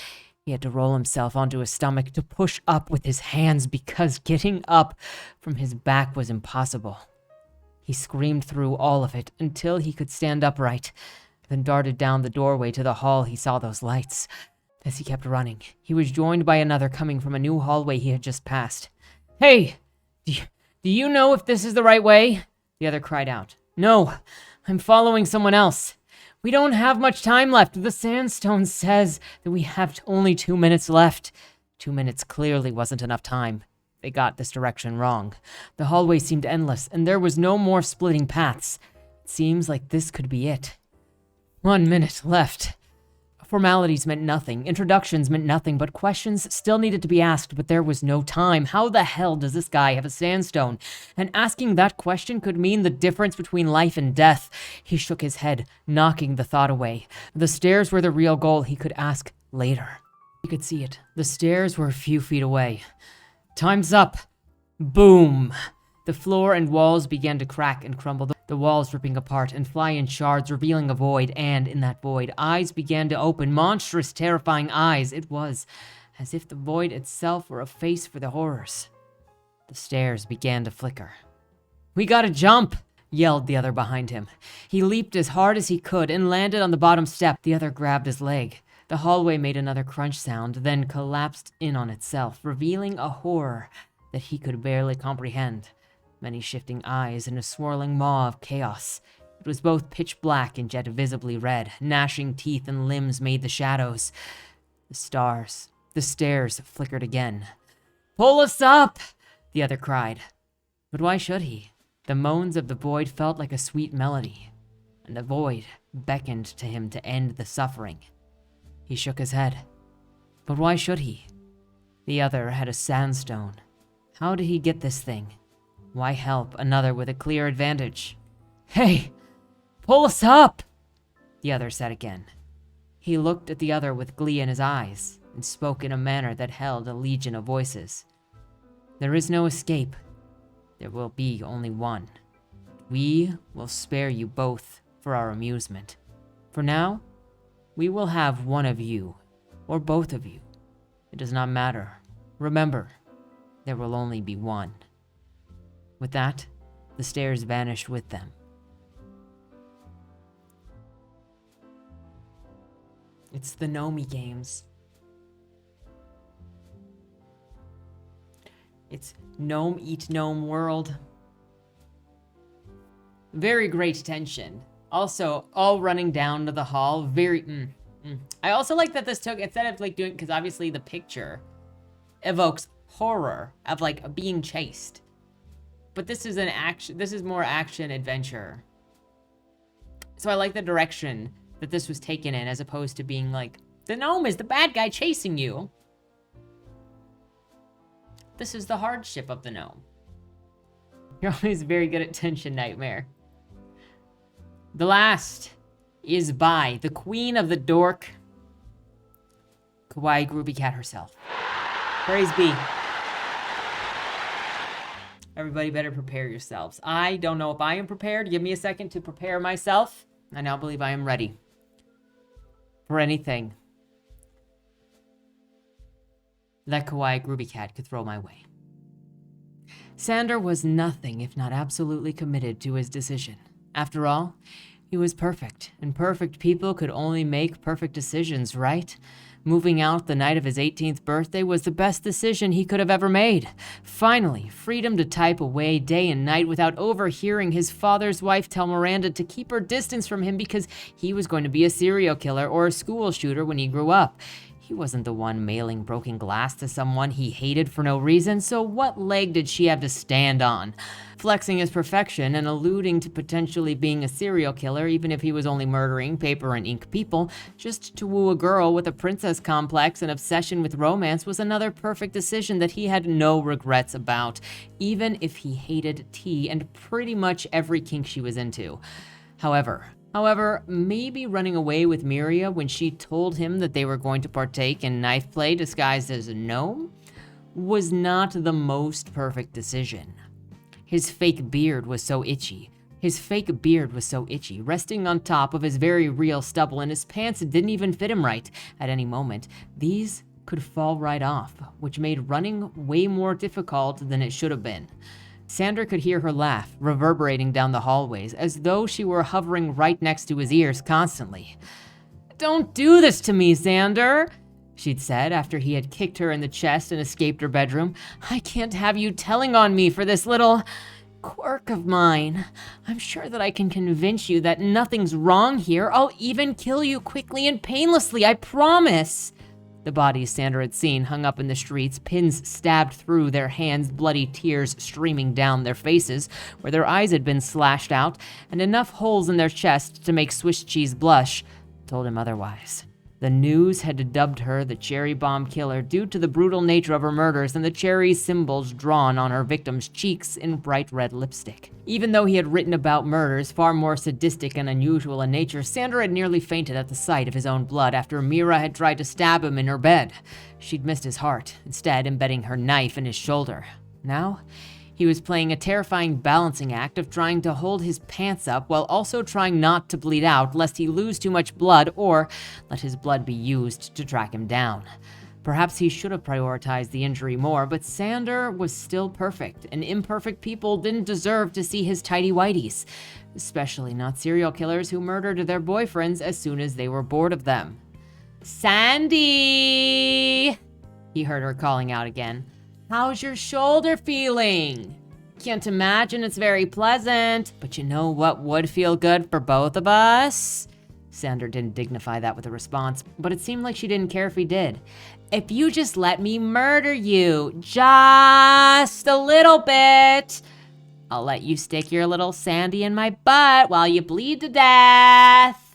He had to roll himself onto his stomach to push up with his hands because getting up from his back was impossible. He screamed through all of it until he could stand upright, then darted down the doorway to the hall. He saw those lights. As he kept running, he was joined by another coming from a new hallway he had just passed. "Hey, do you know if this is the right way?" The other cried out. "No, I'm following someone else. We don't have much time left. The sandstone says that we have only 2 minutes left." 2 minutes clearly wasn't enough time. They got this direction wrong. The hallway seemed endless, and there was no more splitting paths. It seems like this could be it. 1 minute left. Formalities meant nothing, introductions meant nothing, but questions still needed to be asked, but there was no time. How the hell does this guy have a sandstone? And asking that question could mean the difference between life and death. He shook his head, knocking the thought away. The stairs were the real goal. He could ask later. He could see it. The stairs were a few feet away. "Time's up." Boom! The floor and walls began to crack and crumble, the walls ripping apart and fly in shards, revealing a void, and in that void, eyes began to open, monstrous, terrifying eyes. It was as if the void itself were a face for the horrors. The stairs began to flicker. "We gotta jump!" yelled the other behind him. He leaped as hard as he could and landed on the bottom step. The other grabbed his leg. The hallway made another crunch sound, then collapsed in on itself, revealing a horror that he could barely comprehend. Many shifting eyes and a swirling maw of chaos. It was both pitch black and yet visibly red. Gnashing teeth and limbs made the shadows. The stairs flickered again. "Pull us up!" the other cried. But why should he? The moans of the void felt like a sweet melody, and the void beckoned to him to end the suffering. He shook his head. But why should he? The other had a sandstone. How did he get this thing? Why help another with a clear advantage? "Hey, pull us up!" the other said again. He looked at the other with glee in his eyes and spoke in a manner that held a legion of voices. "There is no escape. There will be only one. We will spare you both for our amusement. For now, we will have one of you, or both of you. It does not matter. Remember, there will only be one." With that, the stairs vanished with them. It's the Gnome games. It's Gnome Eat Gnome World. Very great tension. Also, all running down to the hall. I also like that this took, instead of like doing, because obviously the picture evokes horror of like being chased. But this is more action adventure. So I like the direction that this was taken in, as opposed to being like, the gnome is the bad guy chasing you. This is the hardship of the gnome. You're always very good at tension, Nightmare. The last is by the queen of the dork, KawaiiGroovycat herself. Praise be. Everybody better prepare yourselves. I don't know if I am prepared. Give me a second to prepare myself. I now believe I am ready for anything that KawaiiGroovycat could throw my way. Sander was nothing if not absolutely committed to his decision. After all, he was perfect, and perfect people could only make perfect decisions, right? Moving out the night of his 18th birthday was the best decision he could have ever made. Finally, freedom to type away day and night without overhearing his father's wife tell Miranda to keep her distance from him because he was going to be a serial killer or a school shooter when he grew up. He wasn't the one mailing broken glass to someone he hated for no reason, so what leg did she have to stand on? Flexing his perfection and alluding to potentially being a serial killer even if he was only murdering paper and ink people, just to woo a girl with a princess complex and obsession with romance was another perfect decision that he had no regrets about, even if he hated tea and pretty much every kink she was into. However, maybe running away with Miria when she told him that they were going to partake in knife play disguised as a gnome was not the most perfect decision. His fake beard was so itchy, resting on top of his very real stubble, and his pants didn't even fit him right. At any moment, these could fall right off, which made running way more difficult than it should have been. Sander could hear her laugh reverberating down the hallways as though she were hovering right next to his ears constantly. "Don't do this to me, Sander," she'd said after he had kicked her in the chest and escaped her bedroom. "I can't have you telling on me for this little quirk of mine. I'm sure that I can convince you that nothing's wrong here. I'll even kill you quickly and painlessly, I promise." The bodies Sander had seen hung up in the streets, pins stabbed through their hands, bloody tears streaming down their faces, where their eyes had been slashed out, and enough holes in their chest to make Swiss cheese blush, told him otherwise. The news had dubbed her the cherry bomb killer due to the brutal nature of her murders and the cherry symbols drawn on her victims' cheeks in bright red lipstick. Even though he had written about murders far more sadistic and unusual in nature, Sander had nearly fainted at the sight of his own blood after Mira had tried to stab him in her bed. She'd missed his heart, instead embedding her knife in his shoulder. Now, he was playing a terrifying balancing act of trying to hold his pants up while also trying not to bleed out lest he lose too much blood or let his blood be used to track him down. Perhaps he should have prioritized the injury more, but Sander was still perfect, and imperfect people didn't deserve to see his tighty-whities, especially not serial killers who murdered their boyfriends as soon as they were bored of them. "Sandy!" he heard her calling out again. "How's your shoulder feeling? Can't imagine it's very pleasant, but you know what would feel good for both of us?" Sander didn't dignify that with a response, but it seemed like she didn't care if he did. "If you just let me murder you, just a little bit, I'll let you stick your little Sandy in my butt while you bleed to death."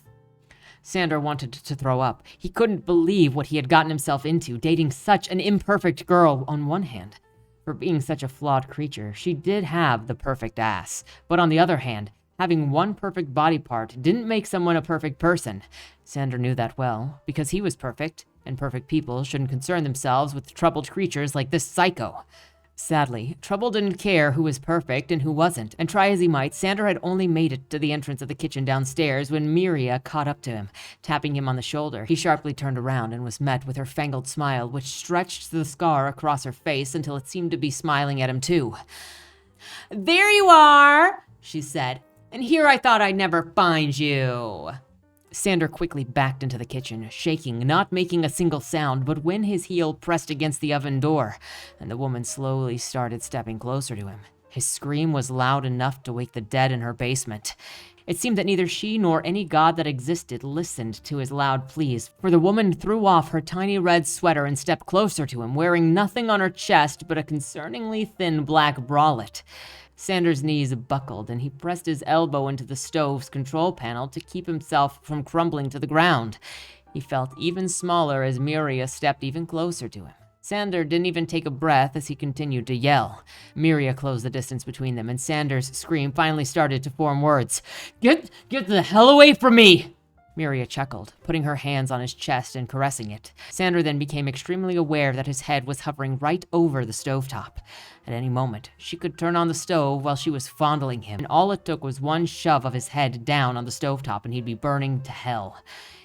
Sander wanted to throw up. He couldn't believe what he had gotten himself into, dating such an imperfect girl on one hand. For being such a flawed creature, she did have the perfect ass. But on the other hand, having one perfect body part didn't make someone a perfect person. Sander knew that well, because he was perfect, and perfect people shouldn't concern themselves with troubled creatures like this psycho. Sadly, Trouble didn't care who was perfect and who wasn't, and try as he might, Sander had only made it to the entrance of the kitchen downstairs when Miria caught up to him, tapping him on the shoulder. He sharply turned around and was met with her fangled smile, which stretched the scar across her face until it seemed to be smiling at him too. "There you are," she said, "and here I thought I'd never find you." Sander quickly backed into the kitchen, shaking, not making a single sound, but when his heel pressed against the oven door, and the woman slowly started stepping closer to him, his scream was loud enough to wake the dead in her basement. It seemed that neither she nor any god that existed listened to his loud pleas, for the woman threw off her tiny red sweater and stepped closer to him, wearing nothing on her chest but a concerningly thin black bralette. Sander's knees buckled, and he pressed his elbow into the stove's control panel to keep himself from crumbling to the ground. He felt even smaller as Miria stepped even closer to him. Sander didn't even take a breath as he continued to yell. Miria closed the distance between them, and Sander's scream finally started to form words. Get the hell away from me!" Miria chuckled, putting her hands on his chest and caressing it. Sander then became extremely aware that his head was hovering right over the stovetop. At any moment, she could turn on the stove while she was fondling him, and all it took was one shove of his head down on the stovetop and he'd be burning to hell.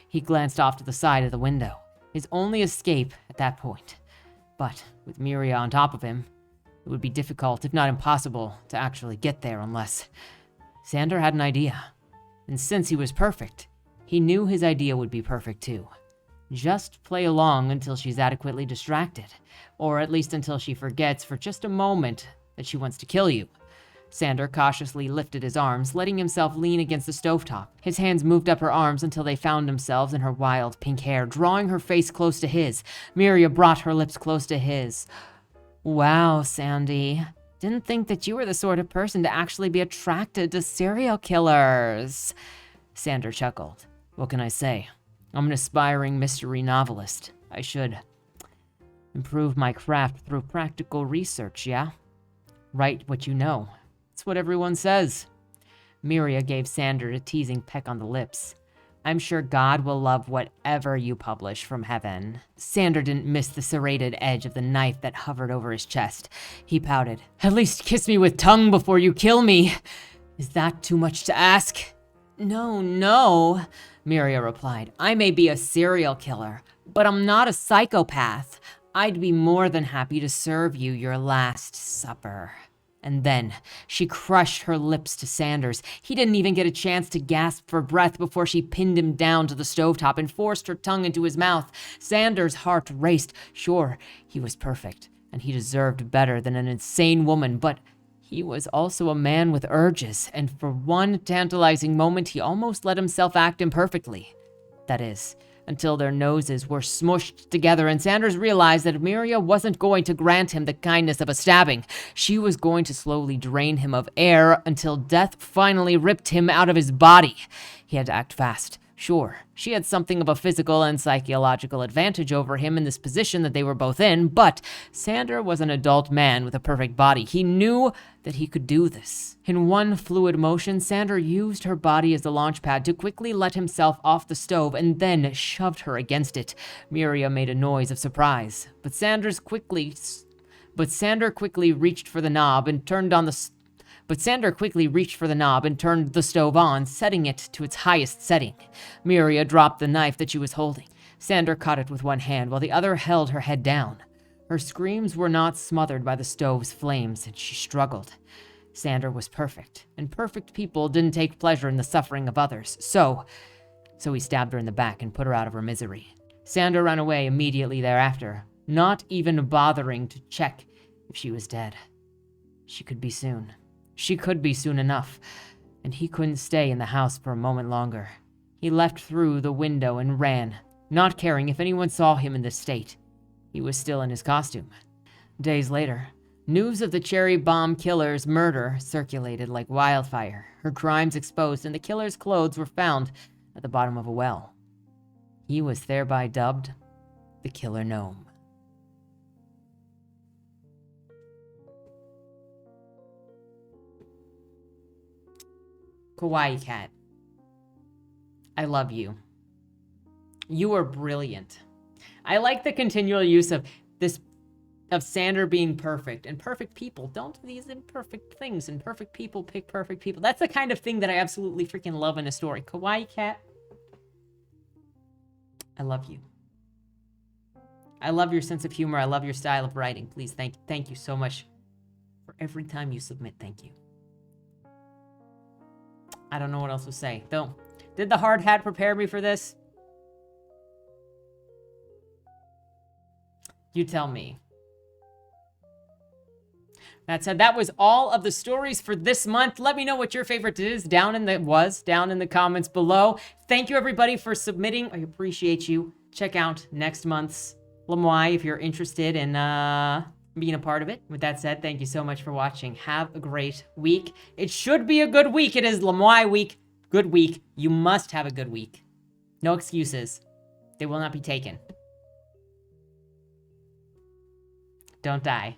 He glanced off to the side of the window, his only escape at that point. But with Miria on top of him, it would be difficult, if not impossible, to actually get there unless... Sander had an idea, and since he was perfect, he knew his idea would be perfect too. Just play along until she's adequately distracted, or at least until she forgets for just a moment that she wants to kill you. Sander cautiously lifted his arms, letting himself lean against the stovetop. His hands moved up her arms until they found themselves in her wild pink hair, drawing her face close to his. Miria brought her lips close to his. Wow, Sandy. Didn't think that you were the sort of person to actually be attracted to serial killers. Sander chuckled. What can I say? I'm an aspiring mystery novelist. I should improve my craft through practical research, yeah? Write what you know. It's what everyone says. Miria gave Sander a teasing peck on the lips. I'm sure God will love whatever you publish from heaven. Sander didn't miss the serrated edge of the knife that hovered over his chest. He pouted. At least kiss me with tongue before you kill me. Is that too much to ask? No, Miria replied. I may be a serial killer, but I'm not a psychopath. I'd be more than happy to serve you your last supper. And then she crushed her lips to Sander's. He didn't even get a chance to gasp for breath before she pinned him down to the stovetop and forced her tongue into his mouth. Sander's heart raced. Sure, he was perfect, and he deserved better than an insane woman, but he was also a man with urges, and for one tantalizing moment, he almost let himself act imperfectly. That is, until their noses were smushed together and Sanders realized that Miria wasn't going to grant him the kindness of a stabbing. She was going to slowly drain him of air until death finally ripped him out of his body. He had to act fast. Sure, she had something of a physical and psychological advantage over him in this position that they were both in, but Sander was an adult man with a perfect body. He knew that he could do this. In one fluid motion, Sander used her body as a launch pad to quickly let himself off the stove and then shoved her against it. Miria made a noise of surprise, but Sander quickly reached for the knob and turned the stove on, setting it to its highest setting. Miria dropped the knife that she was holding. Sander caught it with one hand while the other held her head down. Her screams were not smothered by the stove's flames, and she struggled. Sander was perfect, and perfect people didn't take pleasure in the suffering of others. So he stabbed her in the back and put her out of her misery. Sander ran away immediately thereafter, not even bothering to check if she was dead. She could be soon enough, and he couldn't stay in the house for a moment longer. He left through the window and ran, not caring if anyone saw him in this state. He was still in his costume. Days later, news of the cherry bomb killer's murder circulated like wildfire. Her crimes exposed, and the killer's clothes were found at the bottom of a well. He was thereby dubbed the Killer Gnome. KawaiiGroovycat, I love you. You are brilliant. I like the continual use of Sander being perfect, and perfect people don't do these imperfect things, and perfect people pick perfect people. That's the kind of thing that I absolutely freaking love in a story. KawaiiGroovycat, I love you. I love your sense of humor. I love your style of writing. Please, thank you so much for every time you submit. Thank you. I don't know what else to say. Though, did the hard hat prepare me for this? You tell me. That said, that was all of the stories for this month. Let me know what your favorite is down in the comments below. Thank you everybody for submitting. I appreciate you. Check out next month's LMIAY if you're interested in being a part of it. With that said, thank you so much for watching. Have a great week. It should be a good week. It is LMIAY week. Good week. You must have a good week. No excuses. They will not be taken. Don't die.